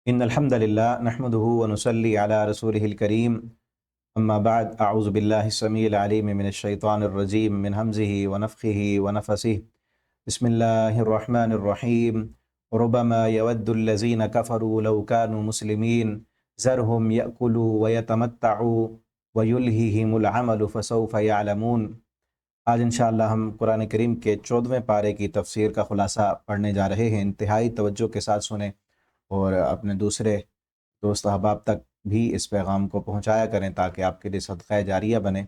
إن الحمد لله نحمده ونصلي على رسوله الكريم أما بعد أعوذ بالله السميع العليم من الشيطان الرجيم من همزه ونفخه ونفسه بسم الله الرحمن الرحيم ربما يود الذين كفروا لو كانوا مسلمين ذرهم يأكلوا ويتمتعوا ويلههم العمل فسوف يعلمون۔ آج انشاءاللہ ہم قرآن کریم کے 14ویں پارے کی تفسیر کا خلاصہ پڑھنے جا رہے ہیں۔ انتہائی توجہ کے ساتھ سنیں اور اپنے دوسرے دوست احباب تک بھی اس پیغام کو پہنچایا کریں تاکہ آپ کے لیے صدقہ جاریہ بنے۔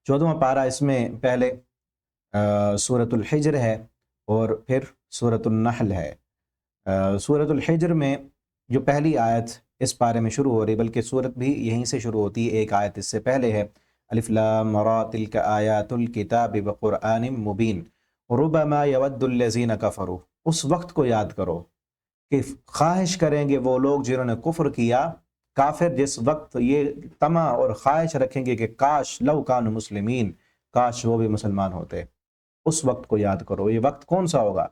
14واں پارہ، اس میں پہلے سورۃ الحجر ہے اور پھر سورۃ النحل ہے۔ سورۃ الحجر میں جو پہلی آیت اس پارے میں شروع ہو رہی، بلکہ سورت بھی یہیں سے شروع ہوتی ہے، ایک آیت اس سے پہلے ہے، الف لام را تلک آیات الکتاب وقرآن مبین ربما یود الذین کفروا۔ اس وقت کو یاد کرو کہ خواہش کریں گے وہ لوگ جنہوں نے کفر کیا، کافر جس وقت یہ طمع اور خواہش رکھیں گے کہ کاش لو کانوا مسلمین، کاش وہ بھی مسلمان ہوتے۔ اس وقت کو یاد کرو۔ یہ وقت کون سا ہوگا؟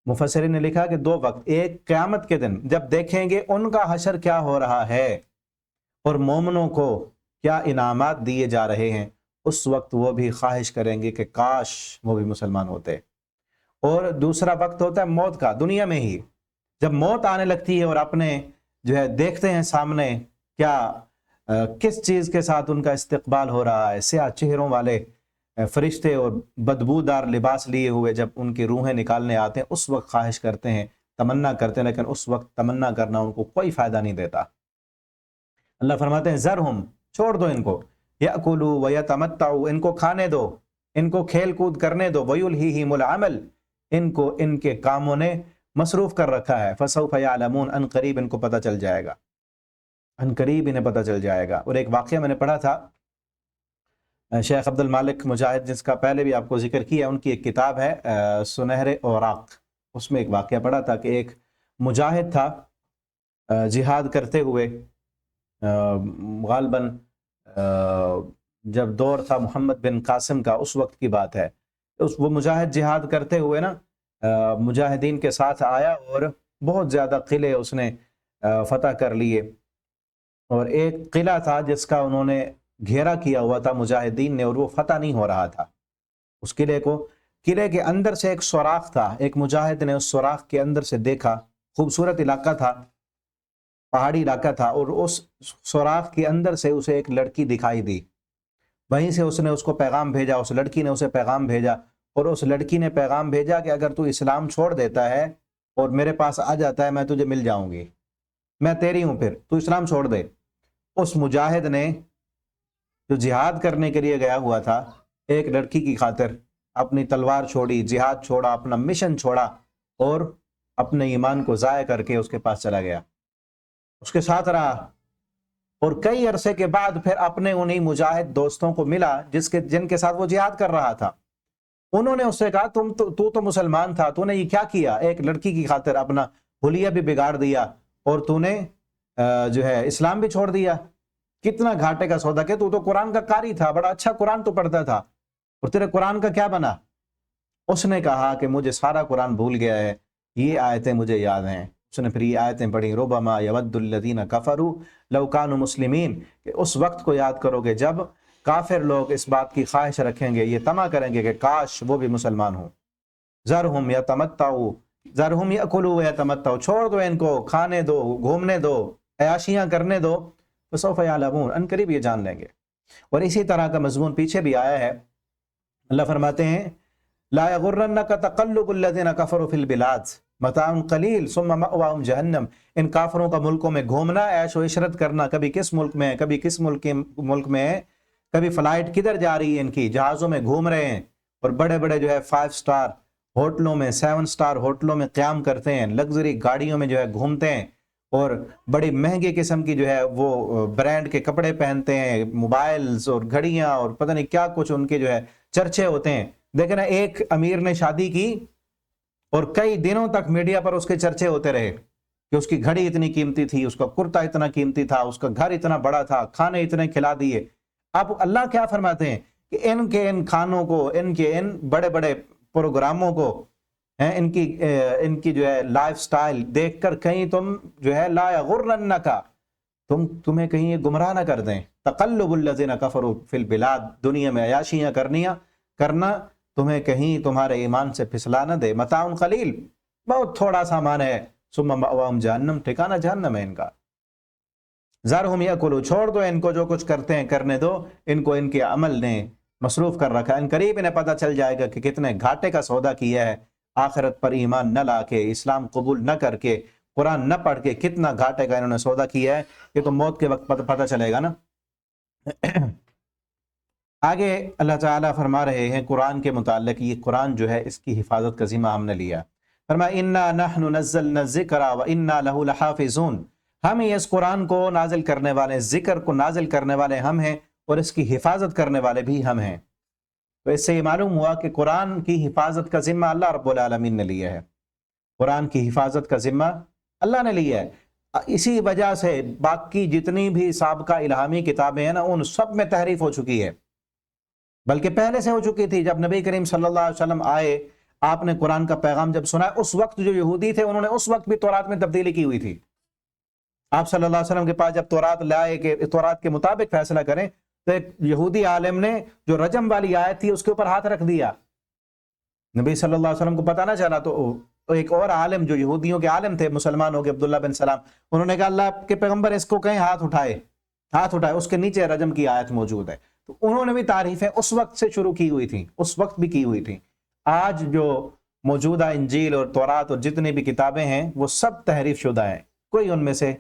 مفسرین نے لکھا کہ دو وقت، ایک قیامت کے دن جب دیکھیں گے ان کا حشر کیا ہو رہا ہے اور مومنوں کو کیا انعامات دیے جا رہے ہیں، اس وقت وہ بھی خواہش کریں گے کہ کاش وہ بھی مسلمان ہوتے۔ اور دوسرا وقت ہوتا ہے موت کا، دنیا میں ہی جب موت آنے لگتی ہے اور اپنے دیکھتے ہیں سامنے کیا کس چیز کے ساتھ ان کا استقبال ہو رہا ہے، سیاہ چہروں والے فرشتے اور بدبودار لباس لیے ہوئے جب ان کی روحیں نکالنے آتے ہیں، اس وقت خواہش کرتے ہیں، تمنا کرتے ہیں، لیکن اس وقت تمنا کرنا ان کو کوئی فائدہ نہیں دیتا۔ اللہ فرماتے ہیں ذرہم، چھوڑ دو ان کو، یأکلوا ویتمتعوا، ان کو کھانے دو، ان کو کھیل کود کرنے دو، ویلہیہم العمل، ان کو ان کے کاموں نے مصروف کر رکھا ہے، فسوف یعلمون، ان قریب ان کو پتہ چل جائے گا، ان قریب انہیں پتہ چل جائے گا۔ اور ایک واقعہ میں نے پڑھا تھا، شیخ عبد المالک مجاہد، جس کا پہلے بھی آپ کو ذکر کیا، ان کی ایک کتاب ہے سنہر اوراق، اس میں ایک واقعہ پڑھا تھا کہ ایک مجاہد تھا جہاد کرتے ہوئے، غالباً جب دور تھا محمد بن قاسم کا، اس وقت کی بات ہے، وہ مجاہد جہاد کرتے ہوئے نا مجاہدین کے ساتھ آیا اور بہت زیادہ قلعے اس نے فتح کر لیے، اور ایک قلعہ تھا جس کا انہوں نے گھیرا کیا ہوا تھا مجاہدین نے، اور وہ فتح نہیں ہو رہا تھا اس قلعے کو۔ قلعے کے اندر سے ایک سوراخ تھا، ایک مجاہد نے اس سوراخ کے اندر سے دیکھا، خوبصورت علاقہ تھا، پہاڑی علاقہ تھا، اور اس سوراخ کے اندر سے اسے ایک لڑکی دکھائی دی، وہیں سے اس نے اس کو پیغام بھیجا، اس لڑکی نے اسے پیغام بھیجا، اور اس لڑکی نے پیغام بھیجا کہ اگر تو اسلام چھوڑ دیتا ہے اور میرے پاس آ جاتا ہے، میں تجھے مل جاؤں گی، میں تیری ہوں، پھر تو اسلام چھوڑ دے۔ اس مجاہد نے جو جہاد کرنے کے لیے گیا ہوا تھا، ایک لڑکی کی خاطر اپنی تلوار چھوڑی، جہاد چھوڑا، اپنا مشن چھوڑا، اور اپنے ایمان کو ضائع کر کے اس کے پاس چلا گیا، اس کے ساتھ رہا، اور کئی عرصے کے بعد پھر اپنے انہی مجاہد دوستوں کو ملا جن کے ساتھ وہ جہاد کر رہا تھا۔ انہوں نے اس سے کہا تو تو مسلمان تھا، تو نے یہ کیا کیا؟ ایک لڑکی کی خاطر اپنا حلیہ بھی بگاڑ دیا، اور تو نے اسلام بھی چھوڑ دیا، کتنا گھاٹے کا سودا کہ تو قرآن کا قاری تھا، بڑا اچھا قرآن تو پڑھتا تھا، اور تیرے قرآن کا کیا بنا؟ اس نے کہا کہ مجھے سارا قرآن بھول گیا ہے، یہ آیتیں مجھے یاد ہیں۔ اس نے پھر یہ آیتیں پڑھی، ربما یود الذین کفروا لو کانوا مسلمین، کہ اس وقت کو یاد کرو گے جب کافر لوگ اس بات کی خواہش رکھیں گے، یہ طمع کریں گے کہ کاش وہ بھی مسلمان ہوں۔ ذرہم یتمتعوا، ذرہم یأکلوا ویتمتعوا، چھوڑ دو ان کو، کھانے دو، گھومنے دو، عیاشیاں کرنے دو، فسوف یعلمون، ان قریب یہ جان لیں گے۔ اور اسی طرح کا مضمون پیچھے بھی آیا ہے، اللہ فرماتے ہیں لا یغرنک تقلب الذین کفروا فی البلاد متاع قلیل ثم مأواہم جہنم، ان کافروں کا ملکوں میں گھومنا، عیش و عشرت کرنا، کبھی کس ملک میں، کبھی کس ملک میں، کبھی فلائٹ کدھر جا رہی ہے ان کی، جہازوں میں گھوم رہے ہیں، اور بڑے بڑے 5 سٹار ہوٹلوں میں، 7 سٹار ہوٹلوں میں قیام کرتے ہیں، لگژری گاڑیوں میں گھومتے ہیں، اور بڑی مہنگی قسم کی وہ برانڈ کے کپڑے پہنتے ہیں، موبائلز اور گھڑیاں اور پتہ نہیں کیا کچھ ان کے چرچے ہوتے ہیں۔ دیکھیں نا، ایک امیر نے شادی کی اور کئی دنوں تک میڈیا پر اس کے چرچے ہوتے رہے کہ اس کی گھڑی اتنی قیمتی تھی، اس کا کرتا اتنا قیمتی تھا، اس کا گھر اتنا بڑا تھا، کھانے اتنے کھلا دیے۔ اب اللہ کیا فرماتے ہیں کہ ان کے ان کھانوں کو، ان کے ان بڑے بڑے پروگراموں کو ہیں، ان کی جو ہے لائف سٹائل دیکھ کر کہیں تم جو ہے لا یغرنک، تمہیں کہیں یہ گمراہ نہ کر دیں، تقلب الذین کفروا فی البلاد، دنیا میں عیاشیاں کرنا تمہیں کہیں تمہارے ایمان سے پھسلا نہ دے، متاع قلیل، بہت تھوڑا سامان ہے، ثم مأواہم جہنم، ٹھکانہ جہنم ہے ان کا، ذرہم یاکلوا، چھوڑ دو ان کو، جو کچھ کرتے ہیں کرنے دو ان کو، ان کے عمل نے مصروف کر رکھا ہے، ان قریب انہیں پتہ چل جائے گا کہ کتنے گھاٹے کا سودا کیا ہے، آخرت پر ایمان نہ لا کے، اسلام قبول نہ کر کے، قرآن نہ پڑھ کے، کتنا گھاٹے کا انہوں نے سودا کیا ہے، یہ تو موت کے وقت پتہ چلے گا نا۔ آگے اللہ تعالیٰ فرما رہے ہیں قرآن کے متعلق، یہ قرآن جو ہے اس کی حفاظت کا ذمہ ہم نے لیا، فرمایا انا نحن نزلنا الذکر وانا لہ لحافظون، ہم ہی اس قرآن کو نازل کرنے والے، ذکر کو نازل کرنے والے ہم ہیں، اور اس کی حفاظت کرنے والے بھی ہم ہیں۔ تو اس سے یہ معلوم ہوا کہ قرآن کی حفاظت کا ذمہ اللہ رب العالمین نے لیا ہے، قرآن کی حفاظت کا ذمہ اللہ نے لیا ہے۔ اسی وجہ سے باقی جتنی بھی سابقہ الہامی کتابیں ہیں نا، ان سب میں تحریف ہو چکی ہے، بلکہ پہلے سے ہو چکی تھی۔ جب نبی کریم صلی اللہ علیہ وسلم آئے، آپ نے قرآن کا پیغام جب سنا، اس وقت جو یہودی تھے انہوں نے اس وقت بھی تورات میں تبدیلی کی ہوئی تھی۔ آپ صلی اللہ علیہ وسلم کے پاس جب تورات لائے کہ تورات کے مطابق فیصلہ کریں، تو ایک یہودی عالم نے جو رجم والی آیت تھی اس کے اوپر ہاتھ رکھ دیا، نبی صلی اللہ علیہ وسلم کو پتہ نہ چلا، تو ایک اور عالم جو یہودیوں کے عالم تھے، مسلمان ہو گئے، عبداللہ بن سلام، انہوں نے کہا اللہ کے پیغمبر اس کو کہیں ہاتھ اٹھائے، اس کے نیچے رجم کی آیت موجود ہے۔ تو انہوں نے بھی تعریفیں اس وقت سے شروع کی ہوئی تھیں، اس وقت بھی کی ہوئی تھیں۔ آج جو موجودہ انجیل اور تورات اور جتنی بھی کتابیں ہیں وہ سب تحریف شدہ ہیں، کوئی ان میں سے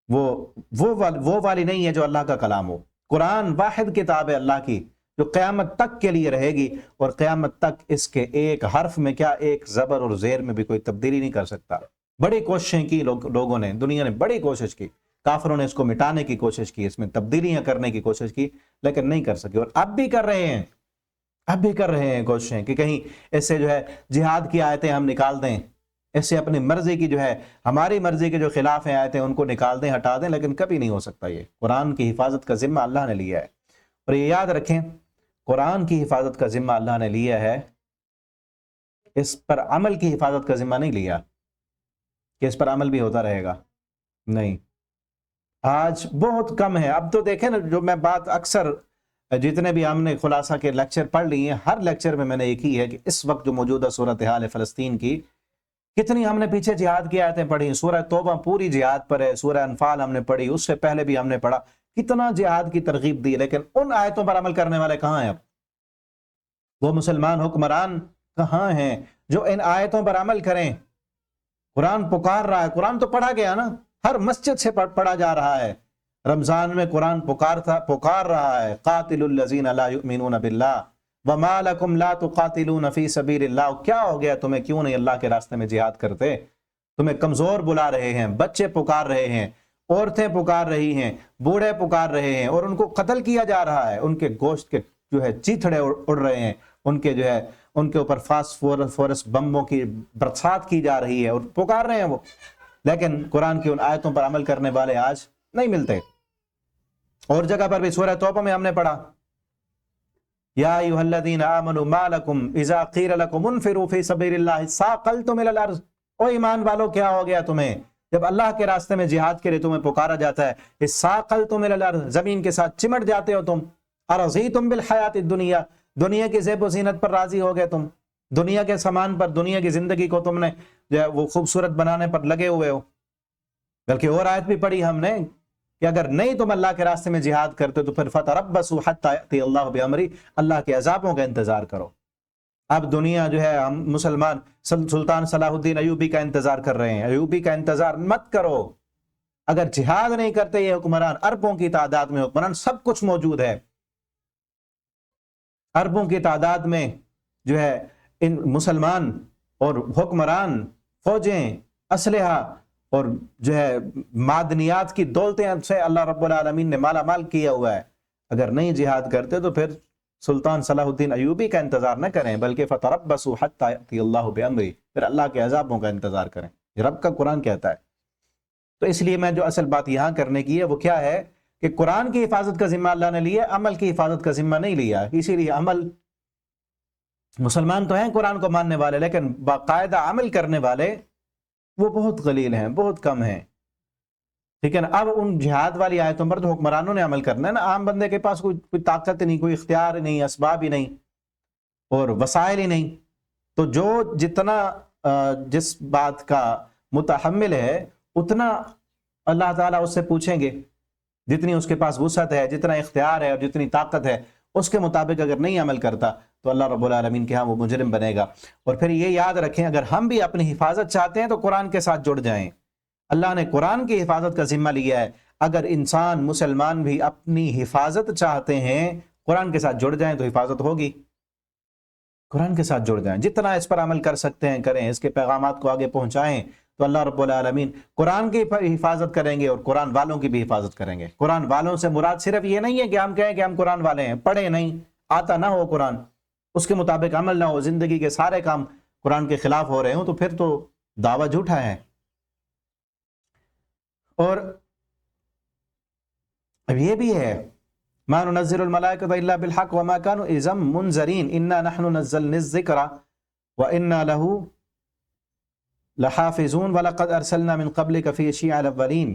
وہ والی نہیں ہے جو اللہ کا کلام ہو۔ قرآن واحد کتاب ہے اللہ کی، جو قیامت تک کے لیے رہے گی، اور قیامت تک اس کے ایک حرف میں کیا، ایک زبر اور زیر میں بھی کوئی تبدیلی نہیں کر سکتا۔ بڑی کوششیں کی لوگوں نے، دنیا نے بڑی کوشش کی، کافروں نے اس کو مٹانے کی کوشش کی، اس میں تبدیلیاں کرنے کی کوشش کی، لیکن نہیں کر سکے، اور اب بھی کر رہے ہیں کوششیں کہ کہیں اس سے جو ہے جہاد کی آیتیں ہم نکال دیں، اس سے اپنی مرضی کی جو ہے، ہماری مرضی کے جو خلاف ہیں آیتیں ان کو نکال دیں، ہٹا دیں، لیکن کبھی نہیں ہو سکتا۔ یہ قرآن کی حفاظت کا ذمہ اللہ نے لیا ہے، اور یہ یاد رکھیں قرآن کی حفاظت کا ذمہ اللہ نے لیا ہے، اس پر عمل کی حفاظت کا ذمہ نہیں لیا کہ اس پر عمل بھی ہوتا رہے گا، نہیں۔ آج بہت کم ہے، اب تو دیکھیں نا، جو میں بات اکثر جتنے بھی ہم نے خلاصہ کے لیکچر پڑھ لیے ہیں، ہر لیکچر میں نے ایک ہی ہے کہ اس وقت جو موجودہ صورتحال ہے فلسطین کی، کتنی ہم نے پیچھے جہاد کی آیتیں پڑھی، سورہ توبہ پوری جہاد پر ہے، سورہ انفال ہم نے پڑھی، اس سے پہلے بھی ہم نے پڑھا، کتنا جہاد کی ترغیب دی، لیکن ان آیتوں پر عمل کرنے والے کہاں ہیں اب؟ وہ مسلمان حکمران کہاں ہیں جو ان آیتوں پر عمل کریں؟ قرآن پکار رہا ہے، قرآن تو پڑھا گیا نا، ہر مسجد سے پڑھا جا رہا ہے، رمضان میں قرآن پکار رہا ہے، قاتل الذین لا یؤمنون باللہ وما لکم لا تقاتلون فی سبیل اللہ، کیا ہو گیا تمہیں، کیوں نہیں اللہ کے راستے میں جہاد کرتے؟ تمہیں کمزور بلا رہے ہیں، بچے پکار رہے ہیں، عورتیں پکار رہی ہیں، بوڑھے پکار رہے ہیں، اور ان کو قتل کیا جا رہا ہے، ان کے گوشت کے جو ہے چیتھڑے اڑ رہے ہیں، ان کے جو ہے ان کے اوپر فاسفورس بمبوں کی برسات کی جا رہی ہے، اور پکار رہے ہیں وہ، لیکن قرآن کی ان آیتوں پر عمل کرنے والے آج نہیں ملتے۔ اور جگہ پر بھی سورہ توبہ میں ہم نے پڑھا، یا ایھا الذین آمنوا ما لکم اذا قیل لکم انفروا فی سبیل اللہ ثاقلتم الی الارض، او ایمان والو کیا ہو گیا تمہیں جب اللہ کے راستے میں جہاد کے لیے تمہیں پکارا جاتا ہے، ثاقلتم الی الارض، زمین کے ساتھ چمٹ جاتے ہو تم، ارضیتم بالحیات الدنیا، دنیا کی زیب و زینت پر راضی ہو گئے تم، دنیا کے سامان پر، دنیا کی زندگی کو تم نے جو ہے وہ خوبصورت بنانے پر لگے ہوئے ہو۔ بلکہ اور آیت بھی پڑھی ہم نے کہ اگر نہیں تم اللہ کے راستے میں جہاد کرتے تو پھر فتربصوا حتی یأتی اللہ بامرہ، اللہ کے عذابوں کا انتظار کرو۔ اب دنیا جو ہے، ہم مسلمان سلطان صلاح الدین ایوبی کا انتظار کر رہے ہیں، ایوبی کا انتظار مت کرو۔ اگر جہاد نہیں کرتے یہ حکمران، اربوں کی تعداد میں حکمران، سب کچھ موجود ہے، اربوں کی تعداد میں جو ہے ان مسلمان اور حکمران، فوجیں، اسلحہ اور جو ہے معدنیات کی دولتیں سے اللہ رب العالمین نے مالا مال کیا ہوا ہے۔ اگر نہیں جہاد کرتے تو پھر سلطان صلاح الدین ایوبی کا انتظار نہ کریں، بلکہ فتربصوا حتی یأتی اللہ بامرہ، پھر اللہ کے عذابوں کا انتظار کریں، یہ رب کا قرآن کہتا ہے۔ تو اس لیے میں جو اصل بات یہاں کرنے کی ہے وہ کیا ہے کہ قرآن کی حفاظت کا ذمہ اللہ نے لیا، عمل کی حفاظت کا ذمہ نہیں لیا، اسی لیے عمل مسلمان تو ہیں قرآن کو ماننے والے، لیکن باقاعدہ عمل کرنے والے وہ بہت قلیل ہیں، بہت کم ہیں، ٹھیک ہے نا۔ اب ان جہاد والی آیتوں پر تو حکمرانوں نے عمل کرنا ہے نا، عام بندے کے پاس کوئی طاقت نہیں، کوئی اختیار نہیں، اسباب ہی نہیں اور وسائل ہی نہیں، تو جو جتنا جس بات کا متحمل ہے اتنا اللہ تعالیٰ اس سے پوچھیں گے، جتنی اس کے پاس وسعت ہے، جتنا اختیار ہے اور جتنی طاقت ہے اس کے مطابق اگر نہیں عمل کرتا تو اللہ رب العالمین کے ہاں وہ مجرم بنے گا۔ اور پھر یہ یاد رکھیں، اگر ہم بھی اپنی حفاظت چاہتے ہیں تو قرآن کے ساتھ جڑ جائیں، اللہ نے قرآن کی حفاظت کا ذمہ لیا ہے۔ اگر انسان مسلمان بھی اپنی حفاظت چاہتے ہیں، قرآن کے ساتھ جڑ جائیں تو حفاظت ہوگی، قرآن کے ساتھ جڑ جائیں، جتنا اس پر عمل کر سکتے ہیں کریں، اس کے پیغامات کو آگے پہنچائیں، تو اللہ رب العالمین قرآن کی حفاظت کریں گے اور قرآن والوں کی بھی حفاظت کریں گے۔ قرآن والوں سے مراد صرف یہ نہیں ہے کہ ہم کہیں کہ ہم قرآن والے ہیں، پڑھیں نہیں، آتا نہ ہو قرآن، اس کے مطابق عمل نہ ہو، زندگی کے سارے کام قرآن کے خلاف ہو رہے ہوں، تو پھر تو دعویٰ جھوٹا ہے۔ اور اب یہ بھی ہے، ما ننزل الملائکۃ الا بالحق وما كانوا اذا منذرین انا نحن نزلنا الذکر وانا له لحافظون وَلَقَدْ أَرْسَلْنَا مِن قَبْلِكَ فِي شِيَعِ الْأَوَّلِينَ۔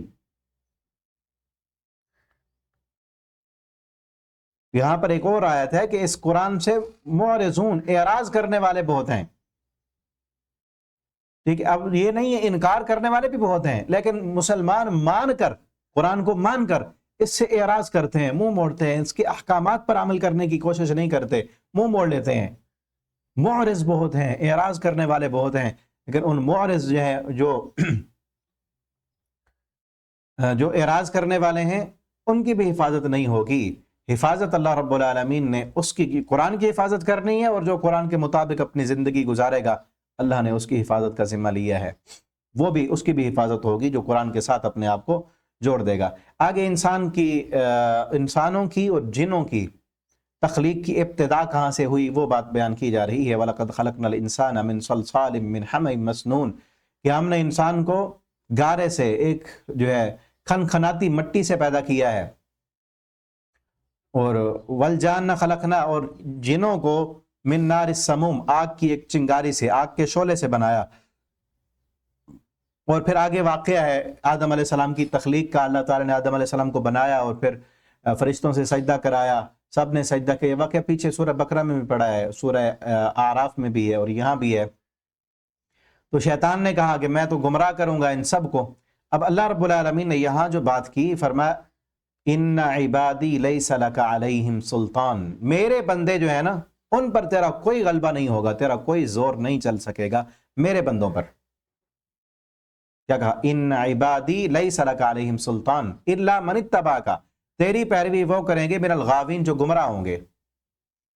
یہاں پر ایک اور آیت ہے کہ اس قرآن سے معرضون، اعراض کرنے والے بہت ہیں، ٹھیک ہے۔ اب یہ نہیں ہے، انکار کرنے والے بھی بہت ہیں، لیکن مسلمان مان کر، قرآن کو مان کر اس سے اعراض کرتے ہیں، منہ موڑتے ہیں، اس کے احکامات پر عمل کرنے کی کوشش نہیں کرتے، منہ موڑ لیتے ہیں۔ معرض بہت ہیں، اعراض کرنے والے بہت ہیں، لیکن ان معرض جو ہے جو اعراض کرنے والے ہیں ان کی بھی حفاظت نہیں ہوگی۔ حفاظت اللہ رب العالمین نے اس کی قرآن کی حفاظت کرنی ہے، اور جو قرآن کے مطابق اپنی زندگی گزارے گا اللہ نے اس کی حفاظت کا ذمہ لیا ہے، وہ بھی اس کی بھی حفاظت ہوگی جو قرآن کے ساتھ اپنے آپ کو جوڑ دے گا۔ آگے انسانوں کی اور جنوں کی تخلیق کی ابتدا کہاں سے ہوئی وہ بات بیان کی جا رہی ہے۔ وَلَقَدْ خَلَقْنَا الْإِنسَانَ مِنْ صَلْصَالٍ مِّنْ حَمَإٍ مَسْنُونٍ، کہ ہم نے انسان کو گارے سے، ایک جو ہے کھنکھناتی مٹی سے پیدا کیا ہے، اور وَالْجَانَّ خَلَقْنَا، اور جنوں کو مِنْ نَارِ السَّمُومِ، آگ کی ایک چنگاری سے، آگ کے شعلے سے بنایا۔ اور پھر آگے واقعہ ہے آدم علیہ السلام کی تخلیق کا، اللہ تعالیٰ نے آدم علیہ السلام کو بنایا اور پھر فرشتوں سے سجدہ کرایا، سب نے سجدہ کیا۔ یہ واقعہ پیچھے سورہ بقرہ میں بھی پڑھا ہے، سورہ اعراف میں بھی ہے اور یہاں بھی ہے۔ تو شیطان نے کہا کہ میں تو گمراہ کروں گا ان سب کو۔ اب اللہ رب العالمین نے یہاں جو بات کی، فرمایا ان عبادی لیس لک علیہم سلطان، میرے بندے جو ہیں نا ان پر تیرا کوئی غلبہ نہیں ہوگا، تیرا کوئی زور نہیں چل سکے گا میرے بندوں پر۔ کیا کہا؟ ان عبادی لیس لک علیہم سلطان الا من اتبعک، تیری پیروی وہ کریں گے من الغاوین، جو گمراہ ہوں گے۔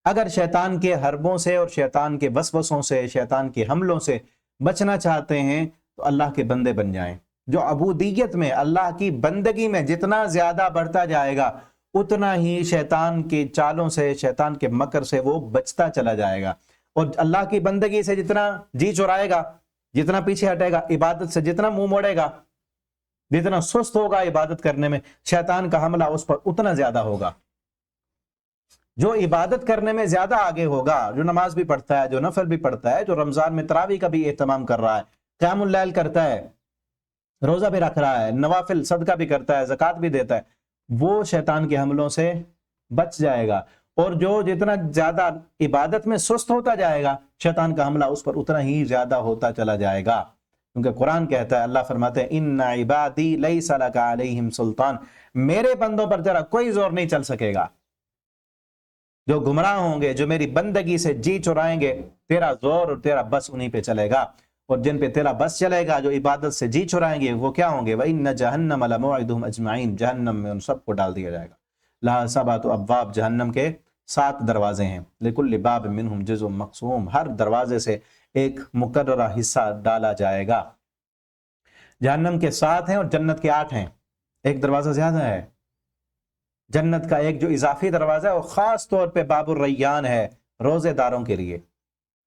اگر شیطان کے حربوں سے اور شیطان کے وسوسوں سے، شیطان کے حملوں سے بچنا چاہتے ہیں تو اللہ کے بندے بن جائیں۔ جو عبودیت میں، اللہ کی بندگی میں جتنا زیادہ بڑھتا جائے گا اتنا ہی شیطان کی چالوں سے، شیطان کے مکر سے وہ بچتا چلا جائے گا، اور اللہ کی بندگی سے جتنا جی چرائے گا، جتنا پیچھے ہٹے گا، عبادت سے جتنا منہ موڑے گا، جتنا سست ہوگا عبادت کرنے میں، شیطان کا حملہ اس پر اتنا زیادہ ہوگا۔ جو عبادت کرنے میں زیادہ آگے ہوگا، جو نماز بھی پڑھتا ہے، جو نفل بھی پڑھتا ہے، جو رمضان میں تراویح کا بھی اہتمام کر رہا ہے، قیام اللیل کرتا ہے، روزہ بھی رکھ رہا ہے، نوافل صدقہ بھی کرتا ہے، زکوٰۃ بھی دیتا ہے، وہ شیطان کے حملوں سے بچ جائے گا۔ اور جو جتنا زیادہ عبادت میں سست ہوتا جائے گا، شیطان کا حملہ اس پر اتنا ہی زیادہ ہوتا چلا جائے گا، کیونکہ قرآن کہتا ہے، اللہ فرماتے ہیں ان عبادی لیس لک علیہم سلطان، میرے بندوں پر تیرا کوئی زور نہیں چل سکے گا۔ جو گمراہ ہوں گے، جو میری بندگی سے جی چرائیں گے، تیرا زور اور تیرا بس انہی پہ چلے گا، اور جن پہ تیرا بس چلے گا، جو عبادت سے جی چرائیں گے، وہ کیا ہوں گے؟ وَإِنَّ جَهَنَّمَ لَمَوْعِدُهُمْ أَجْمَعِينَ، جہنم میں ان سب کو ڈال دیا جائے گا۔ لَهَا سَبْعَةُ أَبْوَابٍ، جہنم کے 7 دروازے ہیں، لِكُلِّ بَابٍ مِّنْهُمْ جُزْءٌ مَّقْسُومٌ، ہر دروازے سے ایک مقررہ حصہ ڈالا جائے گا۔ جہنم کے 7 ہیں اور جنت کے 8 ہیں، ایک دروازہ زیادہ ہے۔ جنت کا ایک جو اضافی دروازہ ہے وہ خاص طور پہ باب الریان ہے، روزے داروں کے لیے،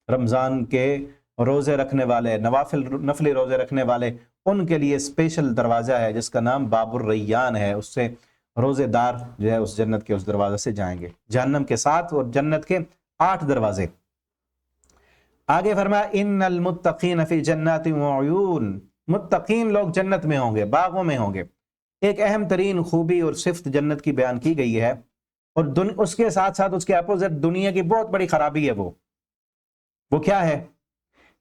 رمضان کے روزے رکھنے والے، نفلی روزے رکھنے والے، ان کے لیے اسپیشل دروازہ ہے جس کا نام باب الریان ہے، اس سے روزے دار جو ہے اس جنت کے اس دروازے سے جائیں گے۔ جہنم کے 7 اور جنت کے 8 دروازے۔ آگے فرمایا ان المتقین فی جنات وعیون، متقین لوگ جنت میں ہوں گے، باغوں میں ہوں گے۔ ایک اہم ترین خوبی اور صفت جنت کی بیان کی گئی ہے، اور اس کے ساتھ ساتھ اس کے اپوزٹ دنیا کی بہت بڑی خرابی ہے۔ وہ کیا ہے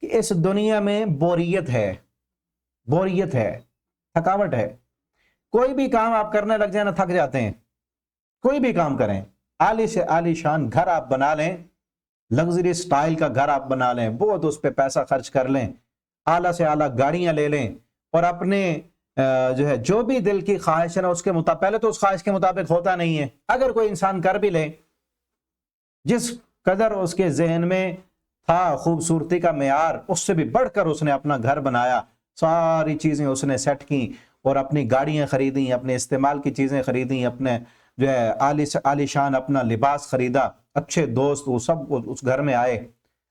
کہ اس دنیا میں بوریت ہے، بوریت ہے، تھکاوٹ ہے۔ کوئی بھی کام آپ کرنے لگ جائیں نا تھک جاتے ہیں۔ کوئی بھی کام کریں، عالی سے عالی شان گھر آپ بنا لیں، لگژری سٹائل کا گھر آپ بنا لیں، بہت اس پہ پیسہ خرچ کر لیں، اعلیٰ سے اعلیٰ گاڑیاں لے لیں، اور اپنے جو ہے جو بھی دل کی خواہش ہے نا اس کے مطابق، پہلے تو اس خواہش کے مطابق ہوتا نہیں ہے، اگر کوئی انسان کر بھی لے، جس قدر اس کے ذہن میں تھا خوبصورتی کا معیار، اس سے بھی بڑھ کر اس نے اپنا گھر بنایا، ساری چیزیں اس نے سیٹ کی، اور اپنی گاڑیاں خریدیں، اپنے استعمال کی چیزیں خریدیں، اپنے جو ہے عالی شان اپنا لباس خریدا، اچھے دوست وہ سب اس گھر میں آئے،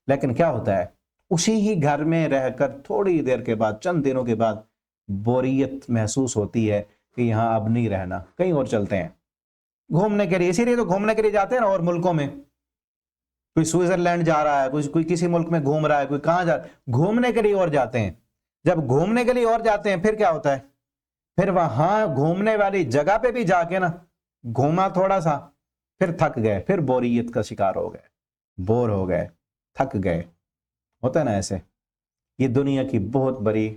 لیکن کیا ہوتا ہے اسی ہی گھر میں رہ کر تھوڑی دیر کے بعد، چند دنوں کے بعد بوریت محسوس ہوتی ہے کہ یہاں اب نہیں رہنا، کہیں اور چلتے ہیں گھومنے کے لیے۔ اسی لیے تو گھومنے کے لیے جاتے ہیں نا، اور ملکوں میں کوئی سوئٹزرلینڈ جا رہا ہے، کوئی کسی ملک میں گھوم رہا ہے، کوئی کہاں جا رہا ہے، گھومنے کے لیے اور جاتے ہیں۔ جب گھومنے کے لیے اور جاتے ہیں پھر کیا ہوتا ہے، پھر وہاں گھومنے والی جگہ پہ بھی جا کے نا گھوما تھوڑا سا، پھر تھک گئے، پھر بوریت کا شکار ہو گئے، بور ہو گئے، تھک گئے، ہوتا ہے نا ایسے۔ یہ دنیا کی بہت بڑی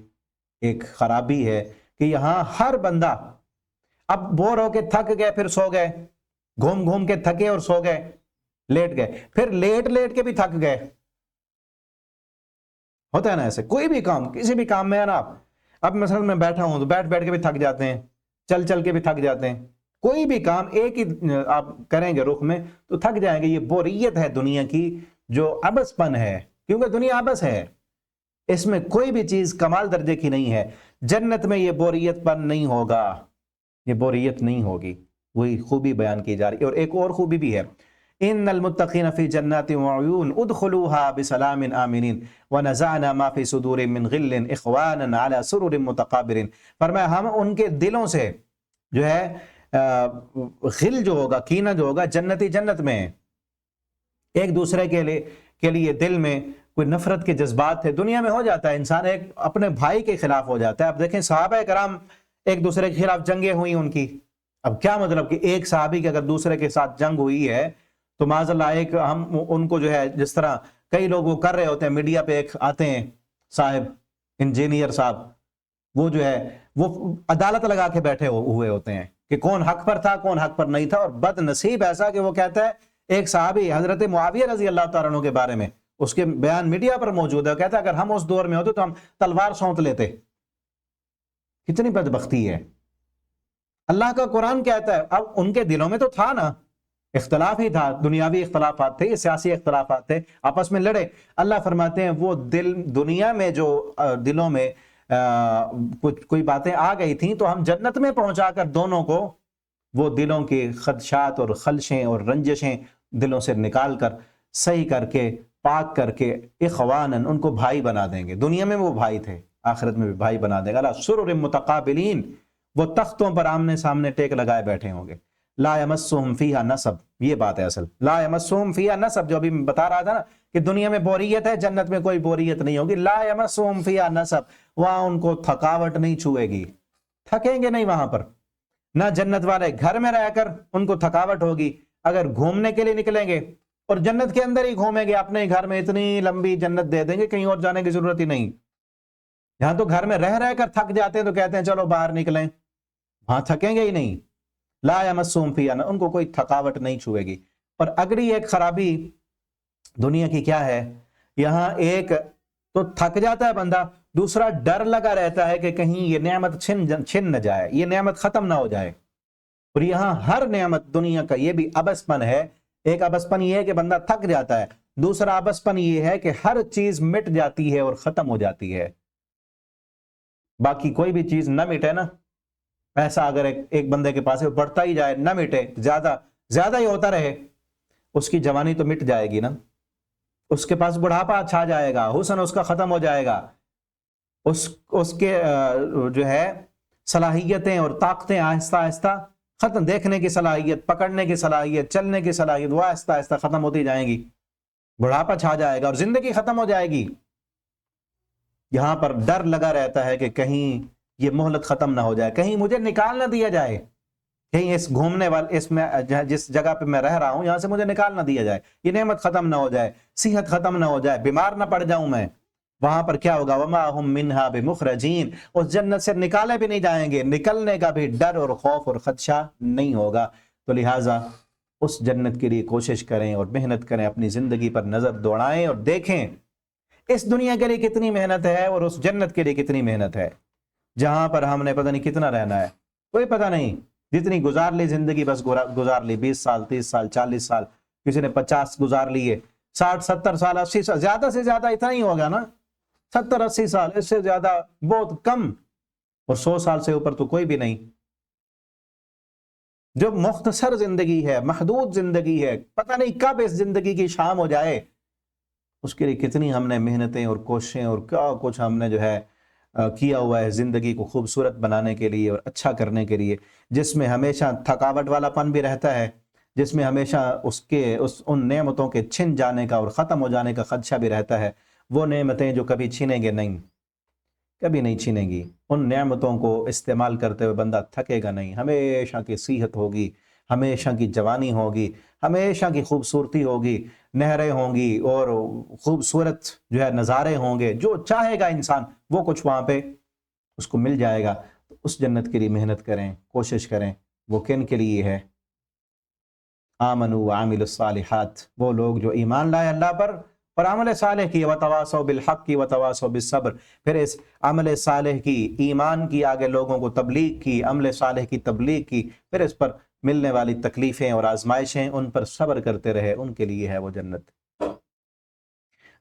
ایک خرابی ہے کہ یہاں ہر بندہ اب بور ہو کے تھک گئے، پھر سو گئے، گھوم گھوم کے تھکے اور سو گئے، لیٹ گئے، پھر لیٹ لیٹ کے بھی تھک گئے، ہوتا ہے نا ایسے۔ کوئی بھی کام، کسی بھی کام میں ہے نا، آپ اب مثلا میں بیٹھا ہوں تو بیٹھ بیٹھ کے بھی تھک جاتے ہیں، چل چل کے بھی تھک جاتے ہیں، کوئی بھی کام ایک ہی آپ کریں گے رخ میں تو تھک جائیں گے۔ یہ بوریت ہے دنیا کی، جو عبث پن ہے، کیونکہ دنیا عبث ہے، اس میں کوئی بھی چیز کمال درجے کی نہیں ہے۔ جنت میں یہ بوریت پن نہیں ہوگا، یہ بوریت نہیں ہوگی، وہی خوبی بیان کی جا رہی ہے۔ اور ایک اور خوبی بھی ہے، ان المتقین فی جنات وعیون ادخلوها بسلام آمنین ونزعنا ما فی صدور من غل اخوانا علی سرر متقابلین۔ فرمایا ہم ان کے دلوں سے جو ہے غل جو ہوگا، کینہ جو ہوگا، جنتی جنت میں ایک دوسرے کے لیے دل میں کوئی نفرت کے جذبات تھے، دنیا میں ہو جاتا ہے، انسان ایک اپنے بھائی کے خلاف ہو جاتا ہے۔ اب دیکھیں صحابہ کرام ایک دوسرے کے خلاف جنگیں ہوئی ان کی، اب کیا مطلب کہ ایک صحابی کے اگر دوسرے کے ساتھ جنگ ہوئی ہے تو معاذ اللہ ایک ہم ان کو جو ہے جس طرح کئی لوگ وہ کر رہے ہوتے ہیں، میڈیا پہ ایک آتے ہیں صاحب، انجینئر صاحب، وہ جو ہے وہ عدالت لگا کے بیٹھے ہوئے ہوتے ہیں کہ کون حق پر تھا کون حق پر نہیں تھا، اور بد نصیب ایسا کہ وہ کہتا ہے، ایک صحابی حضرت معاویہ رضی اللہ تعالیٰ عنہ کے بارے میں اس کے بیان میڈیا پر موجود ہے، کہتا ہے اگر ہم اس دور میں ہوتے تو ہم تلوار سونت لیتے۔ کتنی بدبختی ہے۔ اللہ کا قرآن کہتا ہے، اب ان کے دلوں میں تو تھا نا، اختلاف ہی تھا، دنیاوی اختلافات تھے، سیاسی اختلافات تھے، آپس میں لڑے۔ اللہ فرماتے ہیں وہ دنیا میں جو دلوں میں کوئی باتیں آ گئی تھیں تو ہم جنت میں پہنچا کر دونوں کو وہ دلوں کے خدشات اور خلشیں اور رنجشیں دلوں سے نکال کر صحیح کر کے پاک کر کے اخوانن ان کو بھائی بنا دیں گے۔ دنیا میں وہ بھائی تھے، آخرت میں بھی بھائی بنا دے گا اللہ۔ سرر متقابلین، وہ تختوں پر آمنے سامنے ٹیک لگائے بیٹھے ہوں گے۔ لا یمسہم فیہا نصب، یہ بات ہے اصل، لا یمسہم فیہا نصب، جو ابھی میں بتا رہا تھا نا کہ دنیا میں بوریت ہے، جنت میں کوئی بوریت نہیں ہوگی۔ لا یمسہم فیہا نصب، وہاں ان کو تھکاوٹ نہیں چھوئے گی، تھکیں گے نہیں وہاں پر۔ نہ جنت والے گھر میں رہ کر ان کو تھکاوٹ ہوگی، اگر گھومنے کے لیے نکلیں گے اور جنت کے اندر ہی گھومیں گے، اپنے گھر میں اتنی لمبی جنت دے دیں گے، کہیں اور جانے کی ضرورت ہی نہیں۔ یہاں تو گھر میں رہ کر تھک جاتے ہیں تو کہتے ہیں چلو باہر نکلیں، وہاں تھکیں گے ہی نہیں۔ لا یمسہم فیہا، ان کو کوئی تھکاوٹ نہیں چھوئے گی۔ اور اگلی ایک خرابی دنیا کی کیا ہے، یہاں ایک تو تھک جاتا ہے بندہ، دوسرا ڈر لگا رہتا ہے کہ کہیں یہ نعمت چھن نہ جائے، یہ نعمت ختم نہ ہو جائے۔ اور یہاں ہر نعمت دنیا کا یہ بھی عبث پن ہے۔ ایک عبث پن یہ ہے کہ بندہ تھک جاتا ہے، دوسرا عبث پن یہ ہے کہ ہر چیز مٹ جاتی ہے اور ختم ہو جاتی ہے۔ باقی کوئی بھی چیز نہ مٹے نا، پیسہ اگر ایک بندے کے پاس ہے وہ بڑھتا ہی جائے، نہ مٹے، زیادہ ہی ہوتا رہے، اس کی جوانی تو مٹ جائے گی نا، اس کے پاس بڑھاپا چھا جائے گا، حسن اس کا ختم ہو جائے گا، اس کے جو ہے صلاحیتیں اور طاقتیں آہستہ آہستہ ختم، دیکھنے کی صلاحیت، پکڑنے کی صلاحیت، چلنے کی صلاحیت، وہ آہستہ آہستہ ختم ہوتی جائیں گی۔ بڑھاپا چھا جائے گا اور زندگی ختم ہو جائے گی. یہاں پر ڈر لگا رہتا ہے کہ کہیں یہ مہلت ختم نہ ہو جائے, کہیں مجھے نکال نہ دیا جائے, کہیں اس گھومنے والے اس میں جس جگہ پہ میں رہ رہا ہوں یہاں سے مجھے نکال نہ دیا جائے, یہ نعمت ختم نہ ہو جائے, صحت ختم نہ ہو جائے, بیمار نہ پڑ جاؤں میں. وہاں پر کیا ہوگا؟ وما ہم منہا بمخرجین, اس جنت سے نکالے بھی نہیں جائیں گے, نکلنے کا بھی ڈر اور خوف اور خدشہ نہیں ہوگا. تو لہٰذا اس جنت کے لیے کوشش کریں اور محنت کریں, اپنی زندگی پر نظر دوڑائیں اور دیکھیں اس دنیا کے لیے کتنی محنت ہے اور اس جنت کے لیے کتنی محنت ہے, جہاں پر ہم نے پتہ نہیں کتنا رہنا ہے, کوئی پتہ نہیں. جتنی گزار لی زندگی بس گزار لی, 20 سال 30 سال 40 سال, کسی نے 50 گزار لیے, 60 70 سال 80 سال, زیادہ سے زیادہ اتنا ہی ہوگا نا, 70 80 سال, اس سے زیادہ بہت کم, اور 100 سال سے اوپر تو کوئی بھی نہیں. جو مختصر زندگی ہے, محدود زندگی ہے, پتہ نہیں کب اس زندگی کی شام ہو جائے, اس کے لیے کتنی ہم نے محنتیں اور کوششیں اور کیا کچھ ہم نے جو ہے کیا ہوا ہے زندگی کو خوبصورت بنانے کے لیے اور اچھا کرنے کے لیے, جس میں ہمیشہ تھکاوٹ والا پن بھی رہتا ہے, جس میں ہمیشہ ان نعمتوں کے چھن جانے کا اور ختم ہو جانے کا خدشہ بھی رہتا ہے. وہ نعمتیں جو کبھی چھینیں گے نہیں, کبھی نہیں چھینیں گی. ان نعمتوں کو استعمال کرتے ہوئے بندہ تھکے گا نہیں, ہمیشہ کی صحت ہوگی, ہمیشہ کی جوانی ہوگی, ہمیشہ کی خوبصورتی ہوگی, نہریں ہوں گی اور خوبصورت جو ہے نظارے ہوں گے, جو چاہے گا انسان وہ کچھ وہاں پہ اس کو مل جائے گا. تو اس جنت کے لیے محنت کریں, کوشش کریں. وہ کن کے لیے ہے؟ آمنوا وعملوا الصالحات, وہ لوگ جو ایمان لائے اللہ پر اور عمل صالح کی, وتواصوا بالحق کی وتواصوا بالصبر. پھر اس عمل صالح کی, ایمان کی, آگے لوگوں کو تبلیغ کی, عمل صالح کی تبلیغ کی, پھر اس پر ملنے والی تکلیفیں اور آزمائشیں ان پر صبر کرتے رہے, ان کے لیے ہے وہ جنت.